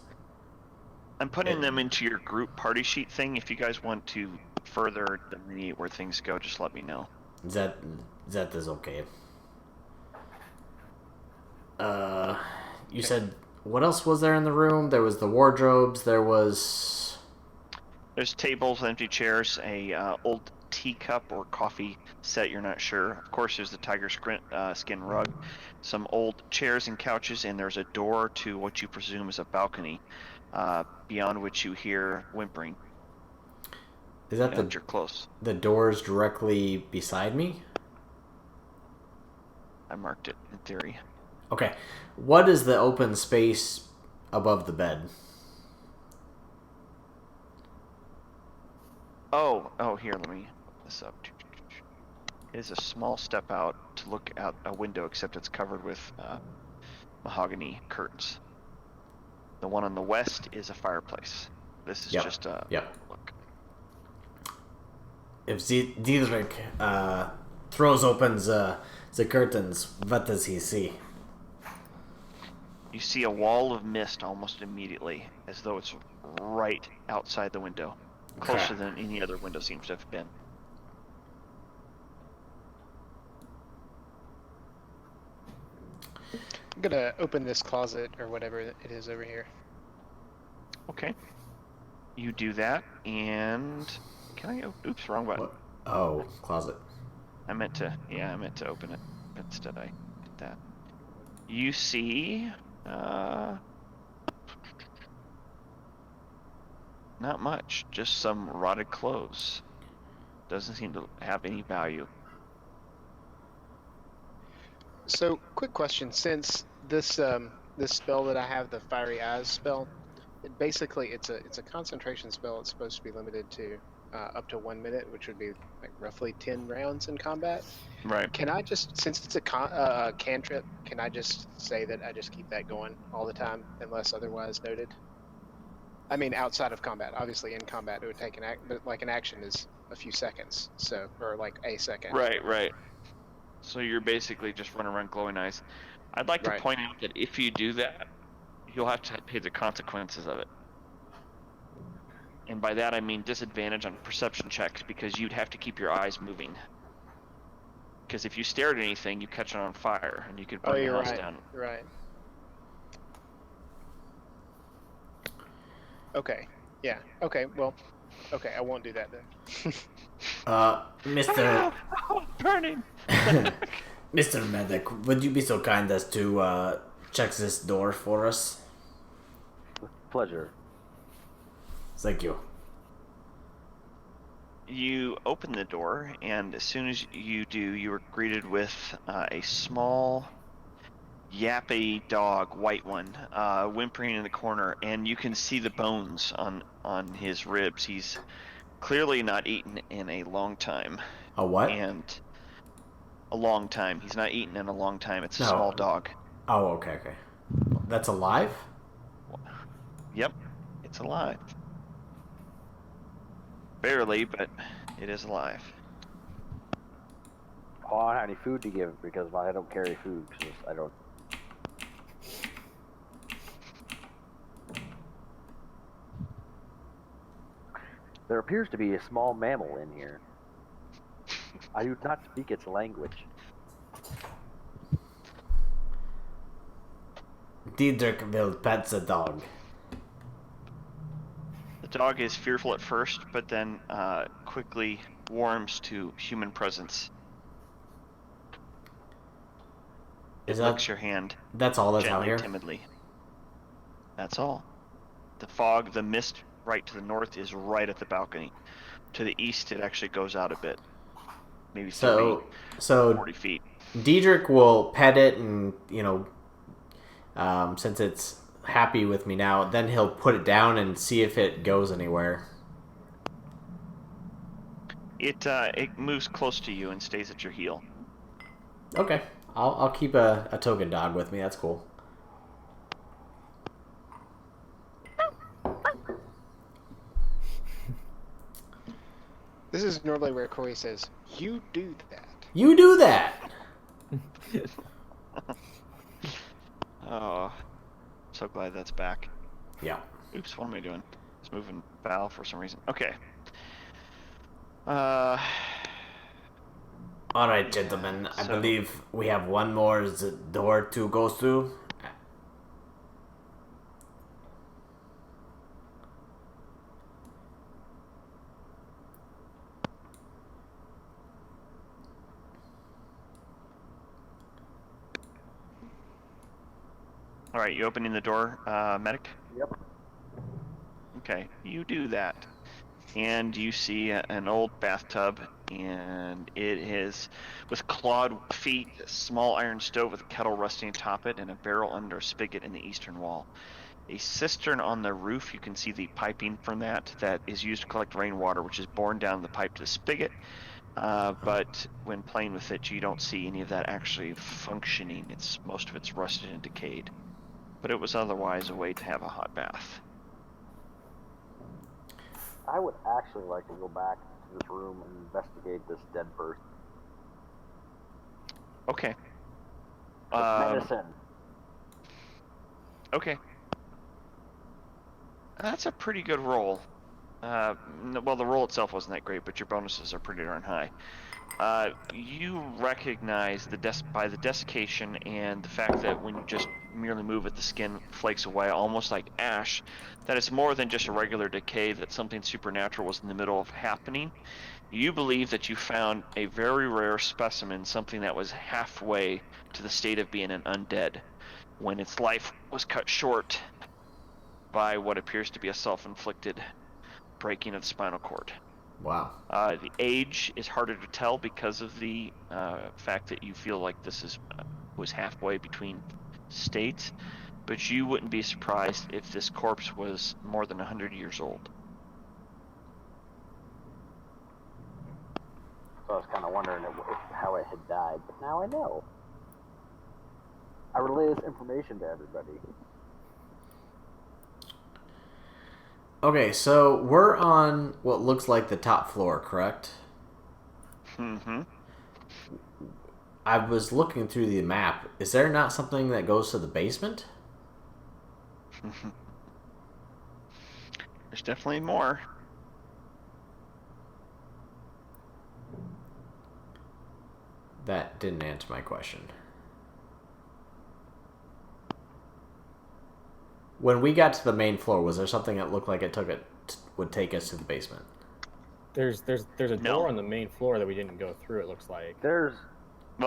I'm putting them into your group party sheet thing. If you guys want to further delineate where things go, just let me know. That is okay. You said what else was there in the room? There was the wardrobes. There's tables, empty chairs, a old teacup or coffee set. You're not sure. Of course, there's the tiger skin rug, some old chairs and couches, and there's a door to what you presume is a balcony, beyond which you hear whimpering. Is that you're close? The doors directly beside me? I marked it in theory. Okay. What is the open space above the bed? Oh, here, let me put this up. It is a small step out to look out a window, except it's covered with mahogany curtains. The one on the west is a fireplace. This is just a look. If Deidric throws open the curtains, what does he see? You see a wall of mist almost immediately, as though it's right outside the window, closer than any other window seems to have been. I'm gonna open this closet or whatever it is over here. Okay. You do that, and can I? Oops, wrong button. What? Oh, closet. I meant to open it. Instead, I did that. You see, not much. Just some rotted clothes. Doesn't seem to have any value. So, quick question: since this this spell that I have, the Fiery Eyes spell, it's a concentration spell. It's supposed to be limited to up to 1 minute, which would be like roughly 10 rounds in combat. Right. Can I just, since it's a cantrip, can I just say that I just keep that going all the time, unless otherwise noted? I mean, outside of combat. Obviously, in combat, it would take an act, but like an action is a few seconds, so, or like a second. Right. So you're basically just running around glowing eyes. I'd like to point out that if you do that, you'll have to pay the consequences of it. And by that I mean disadvantage on perception checks, because you'd have to keep your eyes moving. Because if you stare at anything, you catch it on fire, and you could burn the house down. Right. Okay. Yeah. Okay. Well. Okay. I won't do that then. Mr. Burning. Mr. Medic, would you be so kind as to check this door for us? With pleasure. Thank you. You open the door, and as soon as you do, you are greeted with a small, yappy dog, white one, whimpering in the corner, and you can see the bones on his ribs. He's clearly not eaten in a long time. A what? And a long time. He's not eaten in a long time. It's a small dog. Oh, okay. That's alive? Yep, it's alive. Barely, but it is alive. Oh, I don't have any food to give because I don't carry food. Cause I don't. There appears to be a small mammal in here. I do not speak its language. Deidric will pet the dog. The dog is fearful at first, but then quickly warms to human presence. It licks your hand. That's all that's out gently, here? Timidly. That's all. The fog, the mist right to the north is right at the balcony. To the east, it actually goes out a bit. Maybe 30, 40 feet. Deidric will pet it and, since it's happy with me now, then he'll put it down and see if it goes anywhere. It moves close to you and stays at your heel. Okay. I'll keep a token dog with me. That's cool. This is normally where Corey says, "You do that." You do that! Oh, so glad that's back. Yeah. Oops, what am I doing? It's moving Val for some reason. Okay. All right, gentlemen. I believe we have one more door to go through. All right, you opening the door, medic? Yep. Okay, you do that. And you see an old bathtub, and it is with clawed feet, a small iron stove with a kettle rusting atop it, and a barrel under a spigot in the eastern wall. A cistern on the roof, you can see the piping from that is used to collect rainwater, which is borne down the pipe to the spigot. But when playing with it, you don't see any of that actually functioning. Most of it's rusted and decayed. But it was otherwise a way to have a hot bath. I would actually like to go back to this room and investigate this dead person. Okay. With medicine. Okay. That's a pretty good roll. Well, the roll itself wasn't that great, but your bonuses are pretty darn high. You recognize by the desiccation and the fact that when you just merely move it, the skin flakes away, almost like ash, that it's more than just a regular decay, that something supernatural was in the middle of happening. You believe that you found a very rare specimen, something that was halfway to the state of being an undead, when its life was cut short by what appears to be a self-inflicted breaking of the spinal cord. Wow. The age is harder to tell because of the fact that you feel like this was halfway between states, but you wouldn't be surprised if this corpse was more than 100 years old. So I was kind of wondering how it had died, but now I know. I relay this information to everybody. Okay, so we're on what looks like the top floor, correct? Mm-hmm. I was looking through the map. Is there not something that goes to the basement? There's definitely more. That didn't answer my question. When we got to the main floor, was there something that looked like would take us to the basement? There's a door on the main floor that we didn't go through. It looks like Well,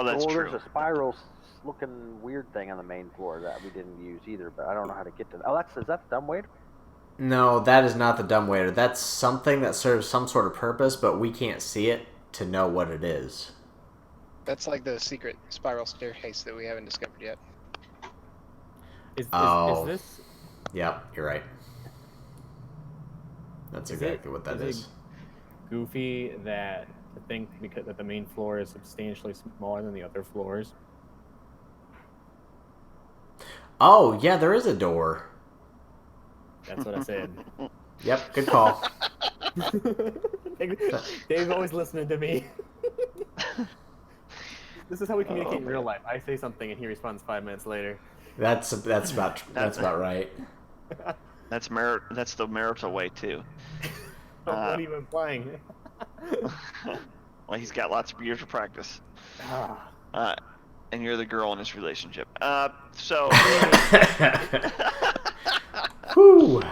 that's true. There's a spiral-looking weird thing on the main floor that we didn't use either, but I don't know how to get to that. Oh, is that the dumbwaiter? No, that is not the dumbwaiter. That's something that serves some sort of purpose, but we can't see it to know what it is. That's like the secret spiral staircase that we haven't discovered yet. Is this? Yep, you're right. That's exactly what that is. Goofy that to think that the main floor is substantially smaller than the other floors. Oh, yeah, there is a door. That's what I said. Yep, good call. Dave's always listening to me. This is how we communicate in real life. I say something and he responds 5 minutes later. That's about right. That's the marital way too. What are you implying? Well, he's got lots of years of practice. And you're the girl in this relationship. So. Whew.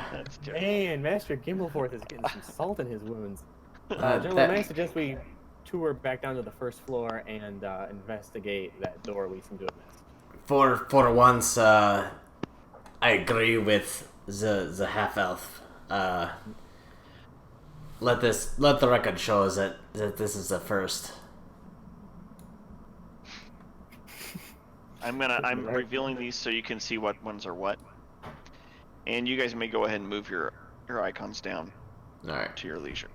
Man, Master Gimbalforth is getting some salt in his wounds. Gentlemen, may I suggest we tour back down to the first floor and investigate that door we seem to have missed. For once, I agree with the half elf. Let the record show us that this is the first. I'm revealing these so you can see what ones are what, and you guys may go ahead and move your icons down. All right. To your leisure.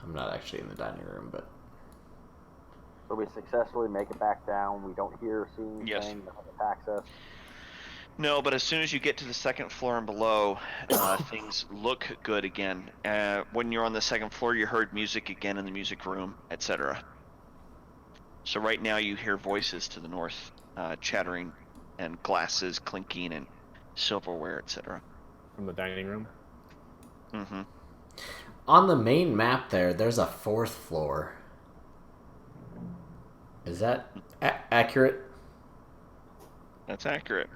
I'm not actually in the dining room, but. So we successfully make it back down. We don't hear or see anything that attacks us. No, but as soon as you get to the second floor and below, things look good again. When you're on the second floor, you heard music again in the music room, etc. So right now you hear voices to the north, chattering and glasses clinking and silverware, etc. From the dining room. Mm-hmm. On the main map there's a 4th floor. Is that accurate? That's accurate.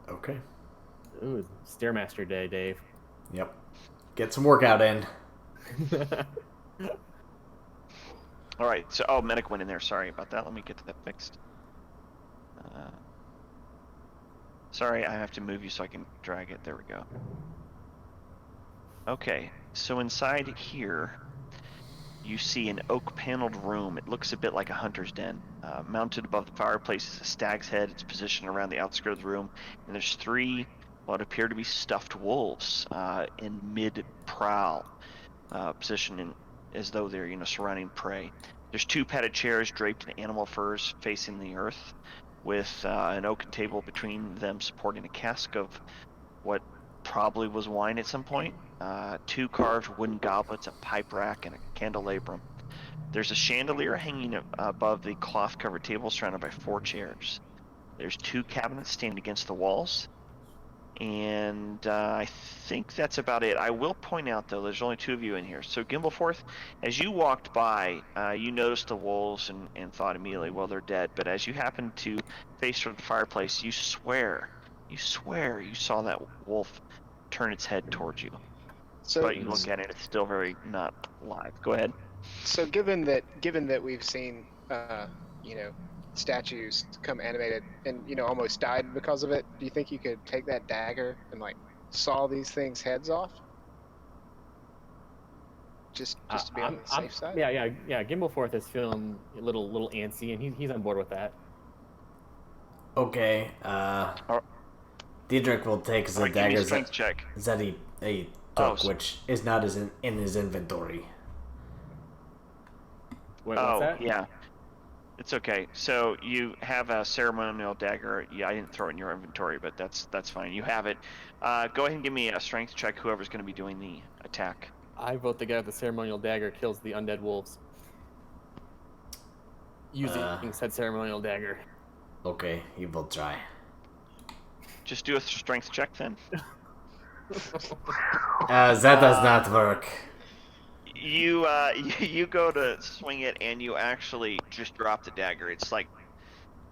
Okay. Ooh, Stairmaster Day, Dave. Yep. Get some workout in. All right. So, medic went in there. Sorry about that. Let me get that fixed. Sorry, I have to move you so I can drag it. There we go. Okay. So inside here, you see an oak-paneled room. It looks a bit like a hunter's den. Mounted above the fireplace is a stag's head. It's positioned around the outskirts of the room, and there's 3 what appear to be stuffed wolves in mid-prowl, positioned as though they're surrounding prey. There's 2 padded chairs draped in animal furs facing the earth, with an oaken table between them supporting a cask of what probably was wine at some point. 2 carved wooden goblets, a pipe rack, and a candelabrum. There's a chandelier hanging above the cloth-covered table surrounded by 4 chairs. There's 2 cabinets standing against the walls. And I think that's about it. I will point out, though, there's only 2 of you in here. So, Gimbalforth, as you walked by, you noticed the wolves and thought immediately, well, they're dead. But as you happened to face toward the fireplace, you swear you saw that wolf turn its head towards you. So, But you look at it, it's still very not alive. Go ahead. so given that we've seen, statues come animated and almost died because of it, do you think you could take that dagger and like saw these things' heads off? Just to be on the safe side. Yeah. Gimbalforth is feeling a little antsy, and he's on board with that. Okay. Deidric will take the Give me a daggers strength check. that he took, which is not in his inventory. Wait, what's that? Yeah. It's okay. So you have a ceremonial dagger. Yeah, I didn't throw it in your inventory, but that's fine. You have it. Go ahead and give me a strength check, whoever's going to be doing the attack. I vote the guy with the ceremonial dagger kills the undead wolves. Using said ceremonial dagger. Okay, he will try. Just do a strength check then. That does not work. You go to swing it and you actually just drop the dagger. It's like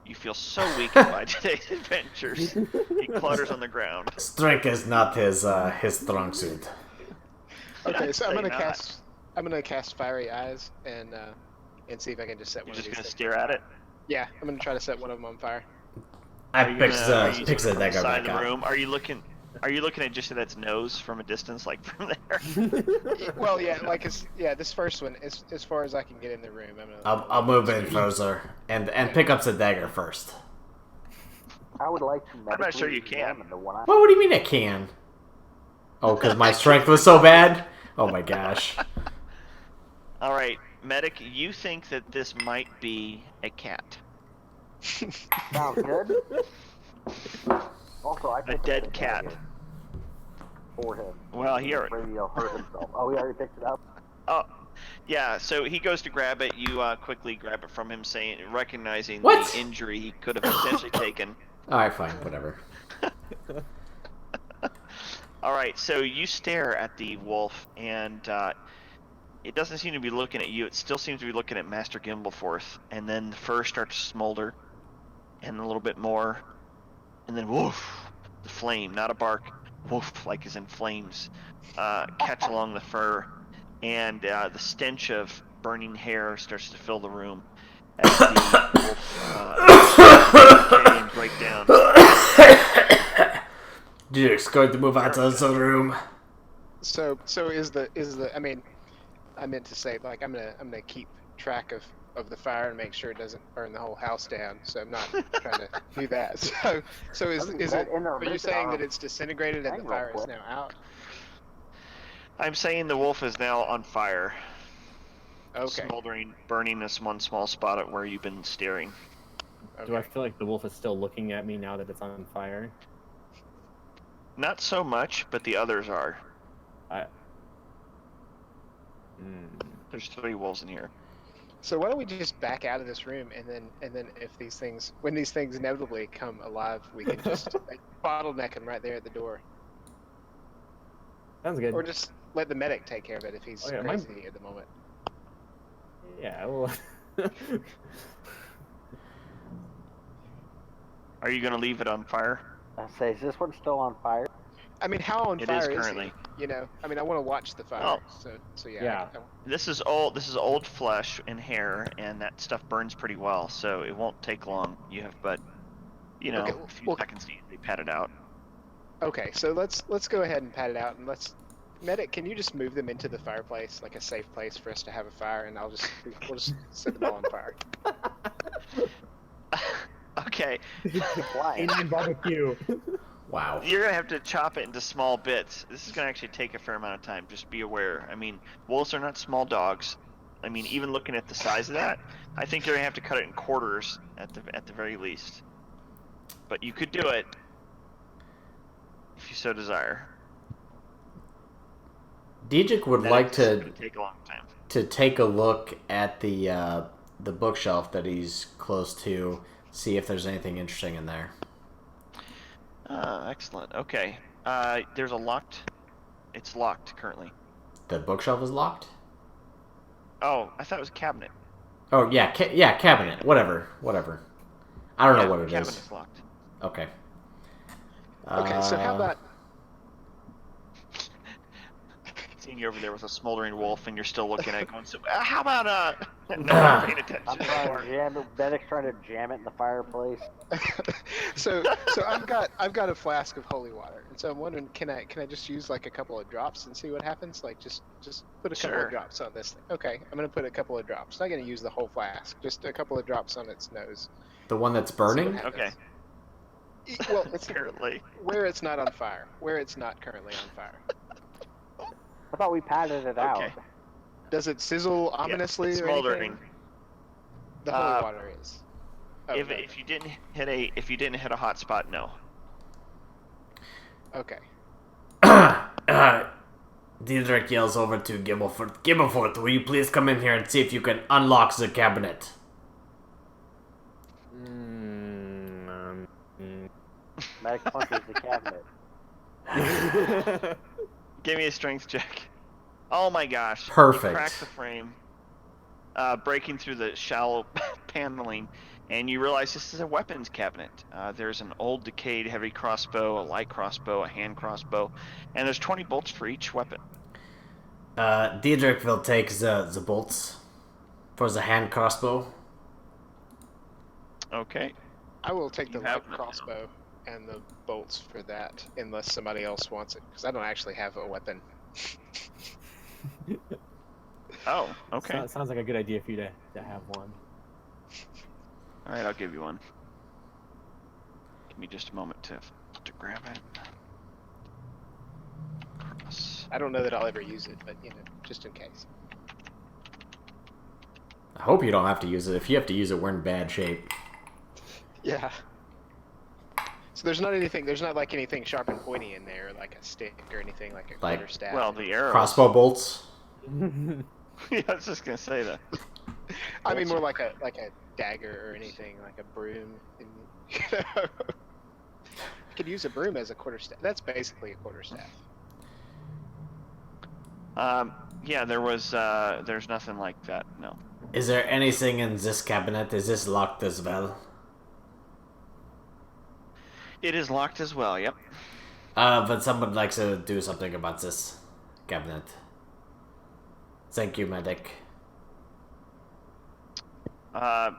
you feel so weakened by today's adventures. He clutters on the ground. Strength is not his strong suit. Okay, so I'm gonna cast Fiery Eyes and see if I can just set one You're of just these gonna things. stare at it. Yeah, I'm gonna try to set one of them on fire. I picks the dagger side back of the up. room. Are you looking at just at its nose from a distance, like from there? Well, yeah, this first one, as far as I can get in the room, I'll move in closer and pick up the dagger first. I would like to. I'm not sure you can. examine the one I- What do you mean I can? Oh, because my strength was so bad? Oh my gosh. All right, medic. You think that this might be a cat? Sounds good. Also, I A picked dead up the cat. dagger for him. Well, here. Maybe he'll hurt himself. Oh, he already picked it up. Oh, yeah. So he goes to grab it. You quickly grab it from him, recognizing What? the injury he could have potentially taken. Alright, fine, whatever. All right. So you stare at the wolf, and it doesn't seem to be looking at you. It still seems to be looking at Master Gimbalforth, and then the fur starts to smolder, and a little bit more, and then woof, the flame, not a bark, woof, like is in flames, catch along the fur, and the stench of burning hair starts to fill the room as the wolf decay and break down. Deidric's going to move out to the other room. So is the I mean, I meant to say, like, I'm gonna keep track of the fire and make sure it doesn't burn the whole house down. So I'm not trying to do that. So is it? Are you saying that it's disintegrated and the fire is now out? I'm saying the wolf is now on fire. Okay. Smoldering, burning this one small spot at where you've been staring. Okay. Do I feel like the wolf is still looking at me now that it's on fire? Not so much, but the others are. There's 3 wolves in here. So why don't we just back out of this room, and then if these things, when these things inevitably come alive, we can just like, bottleneck them right there at the door, Sounds good. or just let the medic take care of it if he's Oh, yeah, crazy at the moment. Yeah, well. Are you gonna leave it on fire? I say, is this one still on fire? I mean, how on It fire is is currently. he? You know, I mean, I want to watch the fire. Oh. So yeah. Yeah. This is old flesh and hair, and that stuff burns pretty well, so it won't take long. You have but, Okay, a few seconds to easily pat it out. Okay, so let's go ahead and pat it out, and medic, can you just move them into the fireplace, like a safe place for us to have a fire, and we'll just set them all on fire. Okay. Why? Indian barbecue. Wow. You're gonna have to chop it into small bits. This is gonna actually take a fair amount of time. Just be aware. I mean, wolves are not small dogs. I mean, even looking at the size of that, I think you're gonna have to cut it in quarters at the very least. But you could do it if you so desire. Deidric would That like is to gonna take a long time. take a look at the bookshelf that he's close to, see if there's anything interesting in there. Excellent. Okay. There's a locked. It's locked currently. The bookshelf is locked? Oh, I thought it was a cabinet. Oh, yeah, cabinet. Whatever. I don't know what it is. Cabinet's locked. Okay. Okay, so how about Seeing you over there with a smoldering wolf, and you're still looking at it, going, "So, how about no one paying attention?" I'm trying to jam it. Medic's trying to jam it in the fireplace. so I've got a flask of holy water, and so I'm wondering, can I just use like a couple of drops and see what happens? Like just put a couple Sure. of drops on this thing. Okay, I'm gonna put a couple of drops. Not gonna use the whole flask, just a couple of drops on its nose. The one that's See what burning? happens. Okay. Well, it's Apparently. where it's not on fire. Where it's not currently on fire. I thought we patted it out. Okay. Does it sizzle ominously it's or smoldering. anything? The holy water is. Oh, no. If you didn't hit a hot spot, no. Okay. Deidric yells over to Gimbalforth. Gimbalforth, will you please come in here and see if you can unlock the cabinet? Medic punches the cabinet. Give me a strength check. Oh my gosh. Perfect. You crack the frame, breaking through the shallow paneling, and you realize this is a weapons cabinet. There's an old decayed heavy crossbow, a light crossbow, a hand crossbow, and there's 20 bolts for each weapon. Deidric will take the bolts for the hand crossbow. Okay. I will take the You have light them. crossbow and the bolts for that, unless somebody else wants it, because I don't actually have a weapon. Oh, okay. Sounds like a good idea for you to have one. All right, I'll give you one. Give me just a moment to grab it. Cross. I don't know that I'll ever use it, but just in case. I hope you don't have to use it. If you have to use it, we're in bad shape. Yeah. So there's not like anything sharp and pointy in there, like a stick or anything, like a Like- quarterstaff. Well, the arrows. Crossbow bolts? Yeah, I was just gonna say that. I mean more like a dagger or anything, like a broom. You could use a broom as a quarterstaff. That's basically a quarterstaff. Yeah, there's nothing like that. No. Is there anything in this cabinet? Is this locked as well? It is locked as well. Yep. But someone likes to do something about this cabinet. Thank you, medic. Yeah.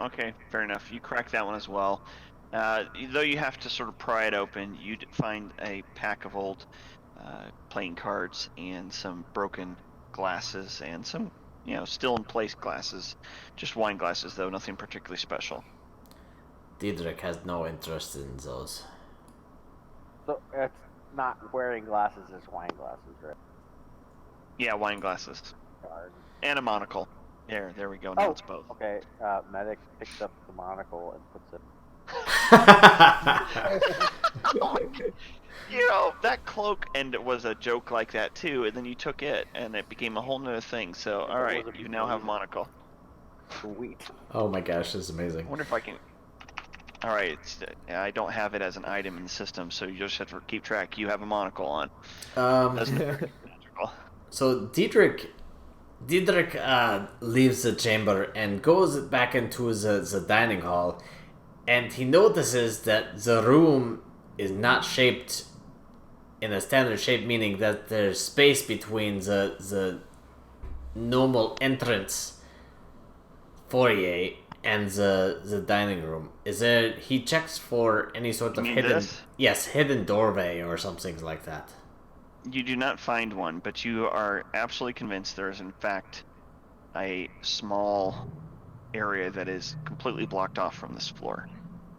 Okay. Fair enough. You crack that one as well. Though you have to sort of pry it open, you find a pack of old playing cards and some broken glasses and some, still in place glasses. Just wine glasses, though. Nothing particularly special. Deidric has no interest in those. So it's not wearing glasses, it's wine glasses, right? Yeah, wine glasses Card. and a monocle. There we go. Now it's both. Okay, medic picks up the monocle and puts it. That cloak and it was a joke like that too, and then you took it and it became a whole nother thing. So all right, you now have a monocle. Sweet. Oh my gosh, this is I amazing. wonder if I can. All right, I don't have it as an item in the system, so you just have to keep track. You have a monocle on. Doesn't appear magical. So Deidric leaves the chamber and goes back into the dining hall, and he notices that the room is not shaped in a standard shape, meaning that there's space between the normal entrance foyer and the dining room. Is there? He checks for any sort of mean hidden, this? yes, hidden doorway or something like that. You do not find one, but you are absolutely convinced there is, in fact, a small area that is completely blocked off from this floor.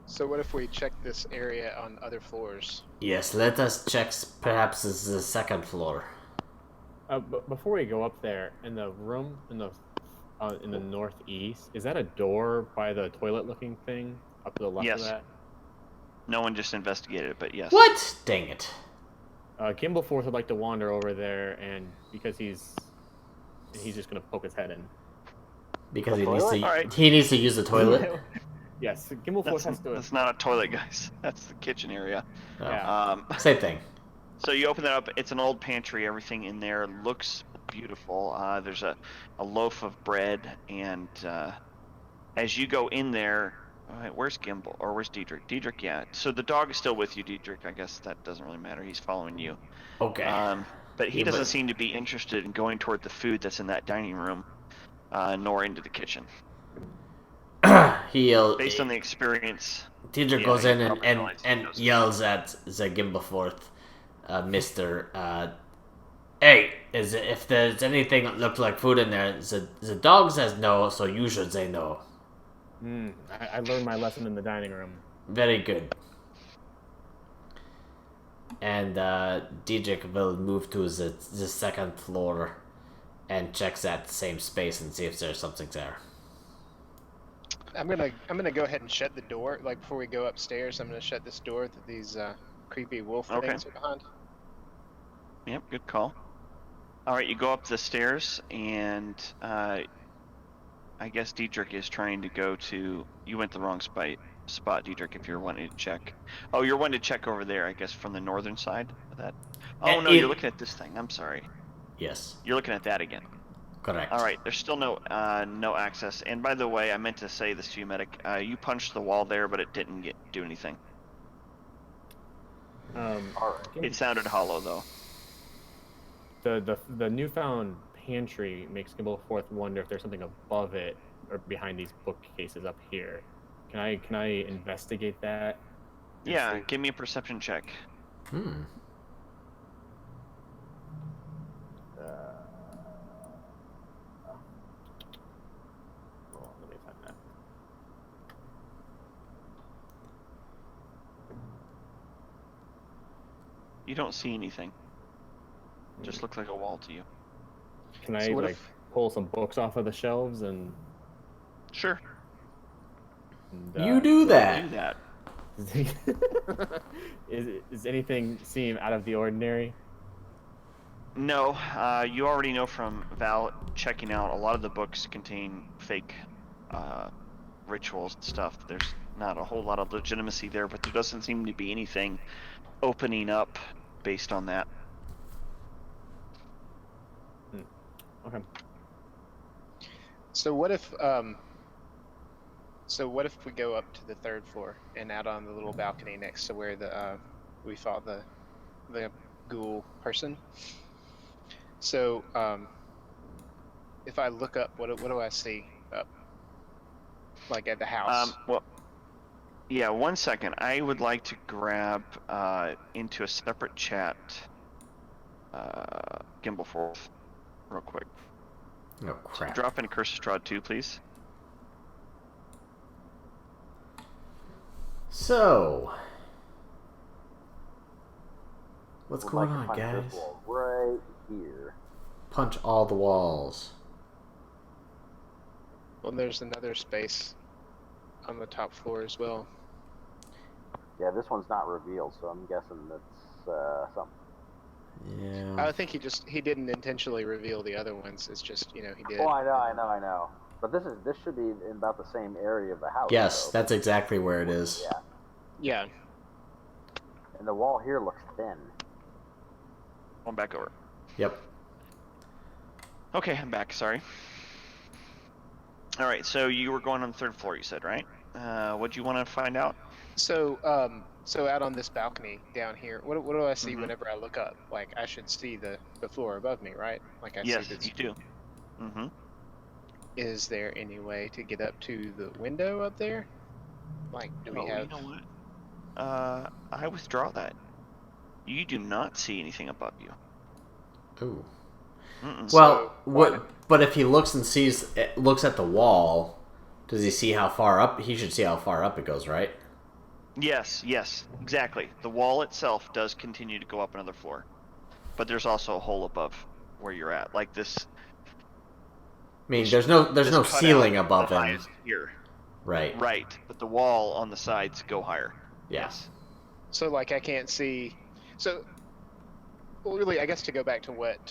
So what if we check this area on other floors? Yes, let us check perhaps the second floor. But before we go up there, in the room in the northeast, is that a door by the toilet-looking thing up to the left Yes. of that? No one just investigated it, but yes. What? Dang it. Gimbalforth would like to wander over there, and because he's just gonna poke his head in. Because he toilet? he needs to use the toilet. Yes, Gimbalforth has to. That's not a toilet, guys. That's the kitchen area. Oh. Yeah. Same thing. So you open that up. It's an old pantry. Everything in there looks beautiful. There's a loaf of bread, and as you go in there, where's Gimbal or where's Deidric? Deidric, yeah. So the dog is still with you, Deidric. I guess that doesn't really matter. He's following you. Okay. But he Yeah, doesn't but- seem to be interested in going toward the food that's in that dining room, nor into the kitchen. Based on the experience. Deidric yeah, goes he in probably and realizes he and knows. yells at the Gimbalforth, Mister. Hey, if there's anything that looks like food in there, the dog says no, so you should say no. I learned my lesson in the dining room. Very good. And Deidric will move to the second floor and checks that same space and see if there's something there. I'm gonna go ahead and shut the door. Like before we go upstairs, I'm gonna shut this door that these creepy wolf Okay. things are behind. Yep, good call. All right, you go up the stairs, and I guess Deidric is trying to go to. You went the wrong spot, Deidric. If you're wanting to check. Oh, you're wanting to check over there, I guess, from the northern side of that. Oh no, you're looking at this thing. I'm sorry. Yes, You're looking at that again. correct. All right, there's still no access. And by the way, I meant to say this to you, medic. You punched the wall there, but it didn't do anything. All right. It sounded hollow though. The newfound pantry makes Gimbalforth wonder if there's something above it or behind these bookcases up here. Can I investigate that? Yeah, give me a perception check. Hold on, let me find that. You don't see anything. Just looks like a wall to you. Can I So what like if- pull some books off of the shelves and? Sure. You do that. Do that. Is anything seem out of the ordinary? No, you already know from Val checking out, a lot of the books contain fake rituals and stuff. There's not a whole lot of legitimacy there, but there doesn't seem to be anything opening up based on that. Okay. So what if we go up to the third floor and out on the little balcony next to where the we fought the ghoul person? So if I look up, what do I see up? Like at the house? Well, yeah, 1 second. I would like to grab into a separate chat Gimbalforth real quick. Oh crap. Drop in Curse of Strahd 2, please. So, what's Would going like to on, punch guys? this wall right here. Punch all the walls. Well, there's another space on the top floor as well. Yeah, this one's not revealed, so I'm guessing that's something. Yeah. I think he didn't intentionally reveal the other ones. It's just, he did. Oh, I know. But this should be in about the same area of the house. Yes, though. that's exactly where it is. Yeah. Yeah. And the wall here looks thin. I'm back over. Yep. Okay, I'm back. Sorry. All right, so you were going on the 3rd floor, you said, right? What do you want to find out? So so out on this balcony down here, what do I see whenever I look up? Like I should see the floor above me, right? Like I Yes, see this. you do. Mm-hmm. Is there any way to get up to the window up there? Like, do we have? You know what? I withdraw that. You do not see anything above you. Ooh. Mm-mm. Well, So, but if he looks and looks at the wall, does he see how far up? He should see how far up it goes, right? Yes, exactly. The wall itself does continue to go up another floor, but there's also a hole above where you're at. Like this. I mean, there's no ceiling above the him. highest here. Right. Right, but the wall on the sides go higher. Yeah. Yes. So like I can't see. So, well, really, I guess to go back to what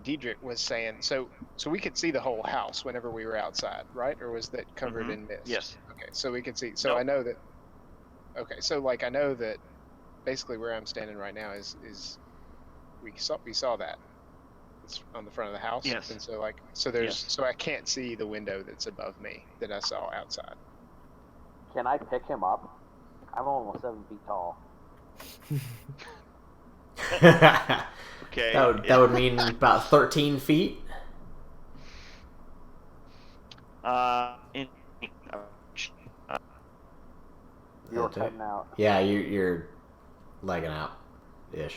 Deidric was saying. So we could see the whole house whenever we were outside, right? Or was that covered in mist? Yes. Okay, so we could see. So Nope. I know that. Okay, so like I know that basically where I'm standing right now is we saw that. It's on the front of the house. Yes. And so so I can't see the window that's above me that I saw outside. Can I pick him up? I'm almost 7 feet tall. Okay. that would mean about 13 feet. You're cutting out. Yeah, you're lagging out, ish.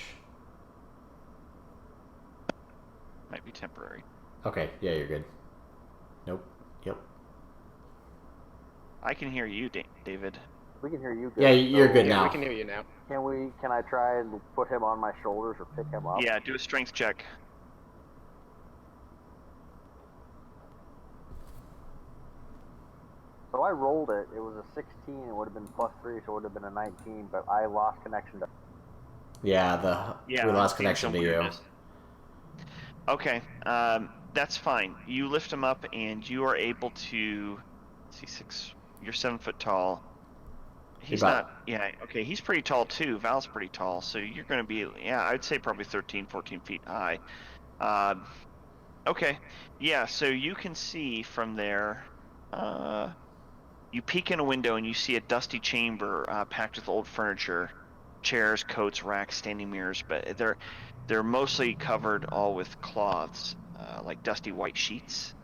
Might be temporary. Okay, yeah, you're good. Nope. Yep. I can hear you, David. We can hear you good. Yeah, you're good Yeah, now. we can hear you now. Can I try and put him on my shoulders or pick him up? Yeah, do a strength check. So I rolled it. It was a 16. It would have been +3, so it would have been a 19. But I lost connection to. Yeah, we lost I'm seeing connection some to you. weirdness. Okay, that's fine. You lift him up, and you are able to. Let's see, 6. You're 7 foot tall. He's not. Yeah. Okay. He's pretty tall too. Val's pretty tall, so you're going to be. Yeah, I'd say probably 13, 14 feet high. Okay. Yeah. So you can see from there. You peek in a window and you see a dusty chamber packed with old furniture, chairs, coats, racks, standing mirrors, but they're mostly covered all with cloths, like dusty white sheets.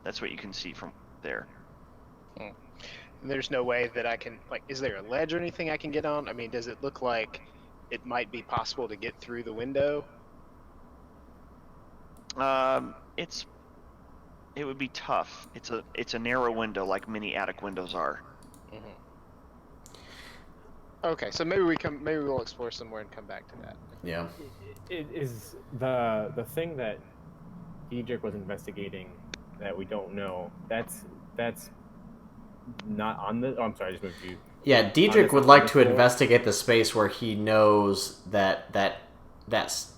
That's what you can see from there. There's no way that I can, like, is there a ledge or anything I can get on? I mean, does it look like it might be possible to get through the window? It would be tough. It's a narrow window, like many attic windows are. Mm-hmm. Okay, so maybe we'll explore some more and come back to that. Yeah. It is the thing that Deidric was investigating that we don't know. That's not on the. Oh, I'm sorry, I just moved you. Yeah, Deidric would like to investigate the space where he knows that's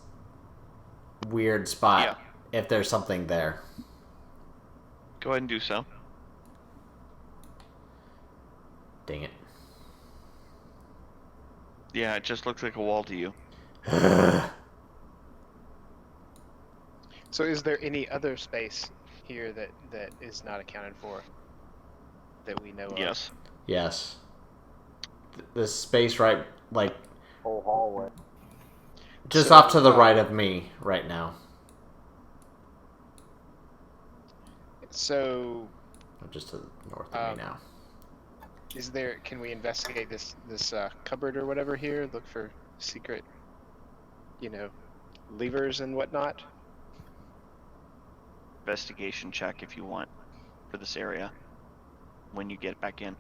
weird spot. Yeah. If there's something there. Go ahead and do so. Dang it. Yeah, it just looks like a wall to you. So is there any other space here that is not accounted for that we know of? Yes. Yes. This space right, like, Whole hallway. just So, off to the right of me right now. So Just to the north of me now. can we investigate this cupboard or whatever here? Look for secret, levers and whatnot? Investigation check if you want for this area when you get back in.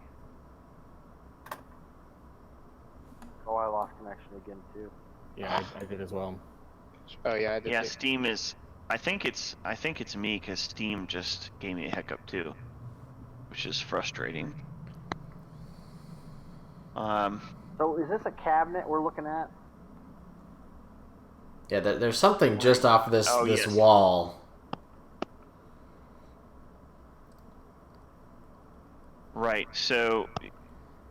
Oh, I lost connection again too. Yeah, I did as well. Oh yeah, I did. Yeah, too. Steam is. I think it's me because Steam just gave me a hiccup too, which is frustrating. So is this a cabinet we're looking at? Yeah, there's something just off this Oh, yes. wall. so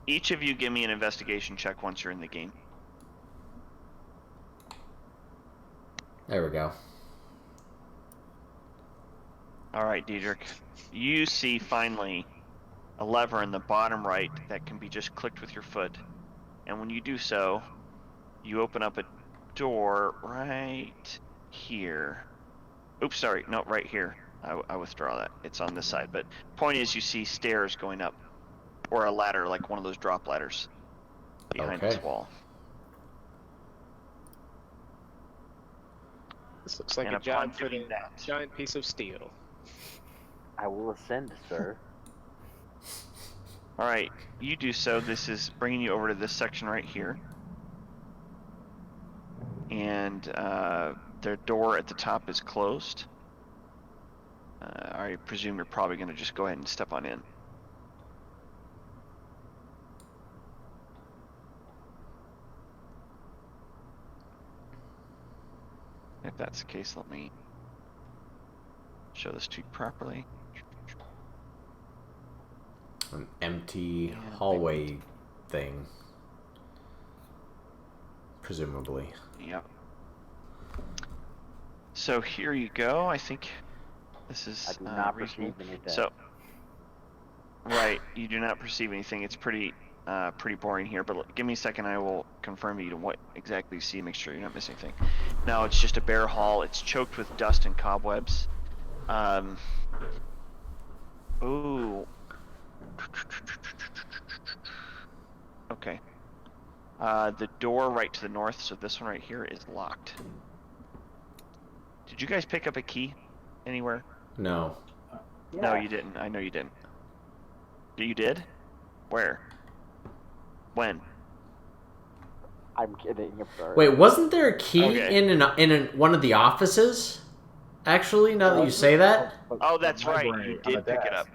each of you give me an investigation check once you're in the game. There we go. All right, Deidric. You see finally a lever in the bottom right that can be just clicked with your foot. And when you do so, you open up a door right here. Oops, sorry. No, right here. I withdraw that. It's on this side. But point is, you see stairs going up. Or a ladder, like one of those drop ladders behind Okay. this wall. This looks like And a job upon for the doing that, giant piece of steel. I will ascend, sir. all right, you do so. This is bringing you over to this section right here. And their door at the top is closed. I presume you're probably going to just go ahead and step on in. If that's the case, let me show this to you properly. An empty hallway thing. Presumably. Yep. So here you go. I think this is I do not reasonable. perceive anything. So, right, you do not perceive anything. It's pretty boring here. But give me a second. I will confirm you to what exactly you see. Make sure you're not missing anything. No, it's just a bare hall. It's choked with dust and cobwebs. Ooh. Okay. The door right to the north, so this one right here, is locked. Did you guys pick up a key anywhere? No. No, you didn't. I know you didn't. You did? Where? When? I'm kidding. I'm sorry. Wait, wasn't there a key Okay. in one of the offices? Actually, now that you say that. Oh, that's right. Library You on the did pick it desk. up.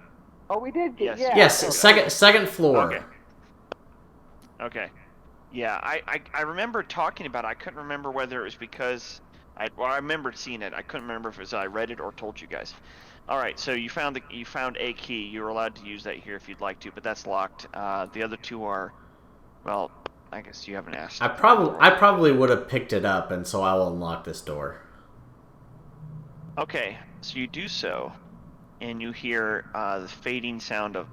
Oh, we did get. Yes. Yeah. Yes, okay. second floor. Okay. Okay. Yeah, I remember talking about it. I couldn't remember whether it was because I remembered seeing it. I couldn't remember if it was I read it or told you guys. All right, so you found a key. You're allowed to use that here if you'd like to, but that's locked. The other two are, well, I guess you haven't asked. I probably would have picked it up, and so I will unlock this door. Okay, so you do so, and you hear the fading sound of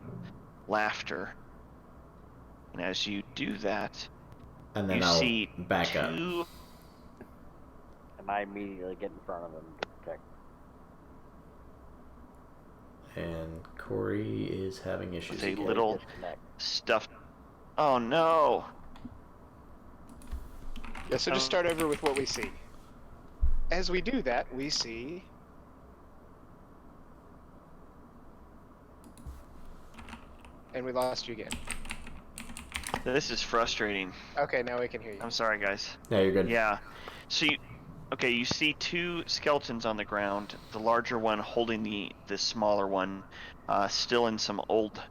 laughter. And as you do that, And then you I'll see back up. two. And I immediately get in front of him to protect. And Corey is having issues. With a again. little Disconnect. stuffed. Oh no! Yeah, so just start over with what we see. As we do that, we see... And we lost you again. This is frustrating. Okay, now we can hear you. I'm sorry, guys. Yeah, you're good. Yeah. So you see two skeletons on the ground. The larger one holding the smaller one, still in some old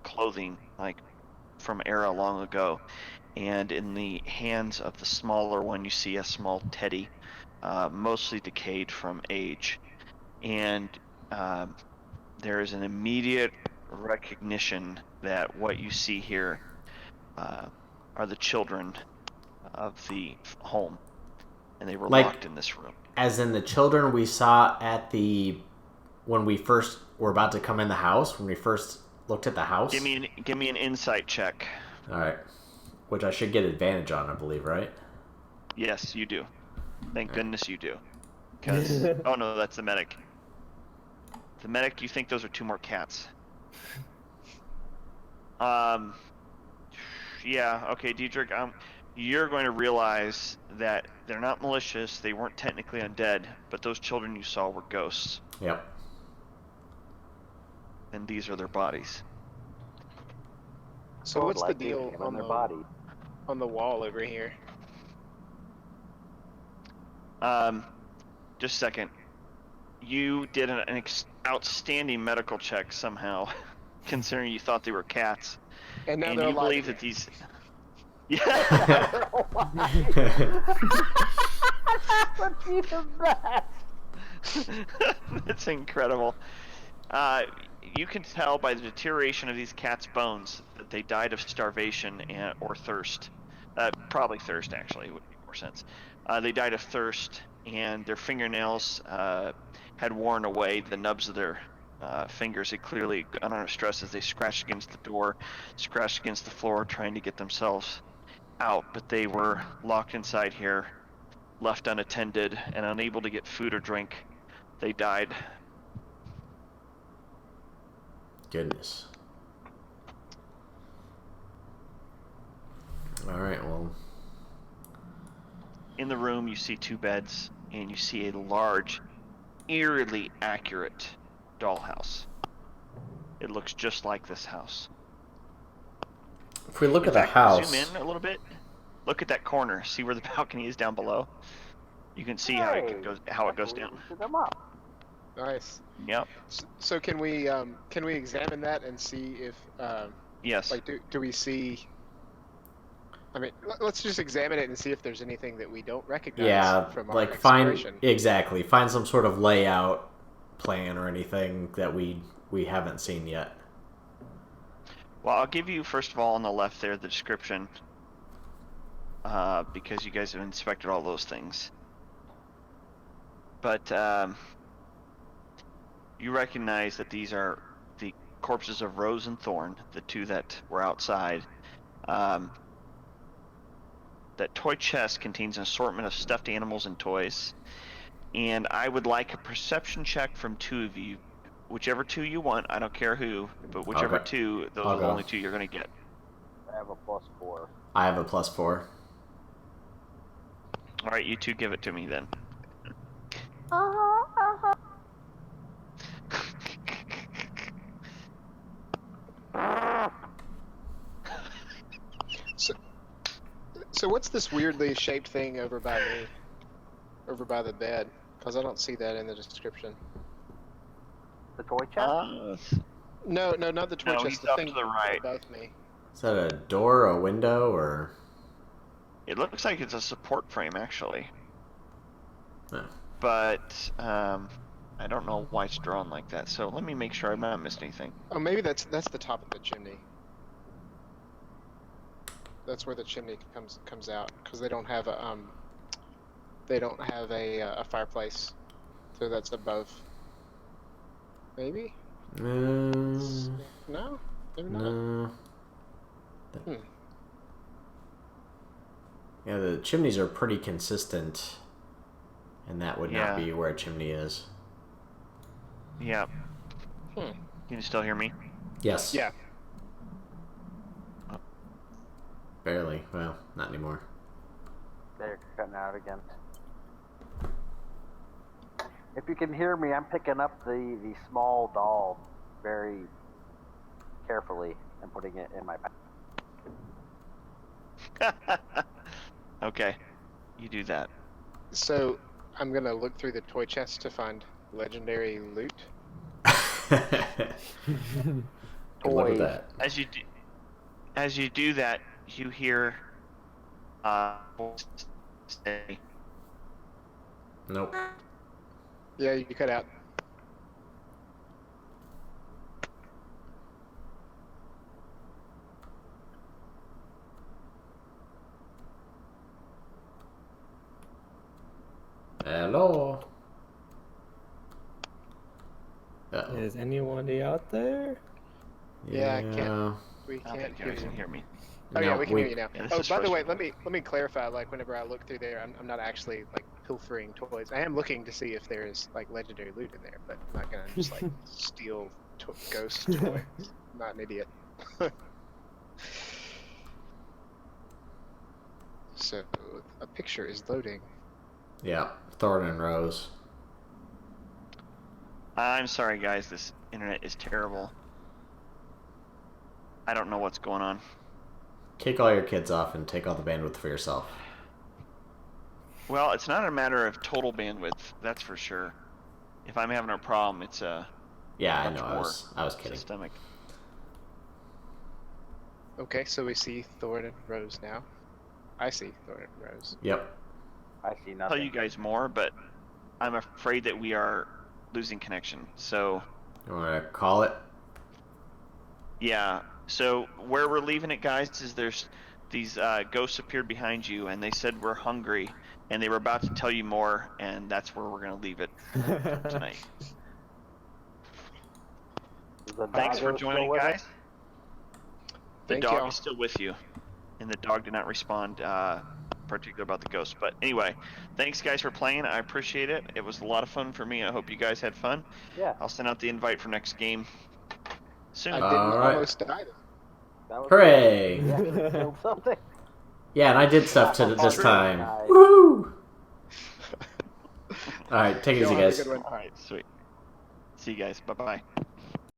clothing, like from era long ago. And in the hands of the smaller one, you see a small teddy, mostly decayed from age. And there is an immediate recognition that what you see here are the children of the home, and they were locked in this room. As in the children we saw at when we first were about to come in the house, when we first looked at the house. Give me an insight check. All right, which I should get advantage on, I believe, right? Yes, you do. Thank goodness you do. Because oh no, that's the medic. The medic, you think those are two more cats? Yeah. Okay, Deidric. You're going to realize that they're not malicious. They weren't technically undead, but those children you saw were ghosts. Yep. And these are their bodies. So Well, what's the like they deal came on their the, body? on the wall over here? Just a second. You did an outstanding medical check somehow, considering you thought they were cats. And now And they're you alive believe again. that these... Yeah. That would be the best. That's incredible. you can tell by the deterioration of these cats' bones that they died of starvation or thirst. Probably thirst, actually, would make more sense. They died of thirst, and their fingernails had worn away. The nubs of their fingers had clearly gone under stress as they scratched against the door, scratched against the floor, trying to get themselves out. But they were locked inside here, left unattended, and unable to get food or drink. They died. Goodness. Alright, well. In the room, you see 2 beds, and you see a large, eerily accurate dollhouse. It looks just like this house. If we look at In the fact, house. zoom in a little bit. Look at that corner. See where the balcony is down below? You can see how it goes down. Them up. Nice. Yep. So can we examine that and see if Yes. like do we see? I mean, let's just examine it and see if there's anything that we don't recognize Yeah, from our like exploration. find some sort of layout plan or anything that we haven't seen yet. Well, I'll give you, first of all, on the left there, the description, because you guys have inspected all those things. But you recognize that these are the corpses of Rose and Thorn, the 2 that were outside. That toy chest contains an assortment of stuffed animals and toys. And I would like a perception check from 2 of you. Whichever 2 you want, I don't care who, but whichever Okay. 2, those I'll are the go. only 2 you're going to get. I have a +4. I have a +4. Alright, you 2 give it to me then. So what's this weirdly shaped thing over by me, over by the bed? Because I don't see that in the description. The toy chest? No, not the toy No, chest. he's The up thing to the right. above me. Is that a door, a window, or? It looks like it's a support frame, actually. No. But I don't know why it's drawn like that. So let me make sure I've not missed anything. Oh, maybe that's the top of the chimney. That's where the chimney comes out, because they don't have a fireplace, so that's above. Maybe? No, maybe not. No. Hmm. Yeah, the chimneys are pretty consistent, and that would not Yeah. be where a chimney is. Yeah. Hmm. Can you still hear me? Yes. Yeah. Barely. Well, not anymore. They're cutting out again. If you can hear me, I'm picking up the small doll very carefully and putting it in my pack. Okay. You do that. So I'm gonna look through the toy chest to find legendary loot. Good luck with that. As you do that, you hear voice say, Nope. Yeah, you cut out. Hello. Uh-oh. Is anybody out there? Yeah, I can't. We I don't can't think you hear guys you. can hear me. Oh yeah, No, we can hear you now. Yeah, this Oh, is by the way, frustrating. let me clarify. Like, whenever I look through there, I'm not actually like pilfering toys. I am looking to see if there is like legendary loot in there, but I'm not gonna just like steal ghost toys. I'm not an idiot. So a picture is loading. Yeah, Thorn and Rose. I'm sorry, guys. This internet is terrible. I don't know what's going on. Kick all your kids off and take all the bandwidth for yourself. Well, it's not a matter of total bandwidth, that's for sure. If I'm having a problem, it's Yeah, I much know. more I was kidding. systemic. Okay, so we see Thorn and Rose now. I see Thorn and Rose. Yep. I see I'll nothing. tell you guys more, but I'm afraid that we are losing connection. So You want to call it? Yeah. So where we're leaving it, guys, is there's these ghosts appeared behind you, and they said we're hungry, and they were about to tell you more, and that's where we're gonna leave it for tonight. The Thanks for doggo still joining, with us? guys. The Thank dog y'all. is still with you, and the dog did not respond particular about the ghost. But anyway, thanks guys for playing. I appreciate it. It was a lot of fun for me. I hope you guys had fun. Yeah. I'll send out the invite for next game soon. I didn't Alright. almost die. That was Hooray! Cool. You actually killed something. Yeah, and I did stuff Yeah, to this true. time. Nice. Woohoo! Alright, take it Y'all easy, have a guys. good one. All right, sweet. See you guys. Bye bye.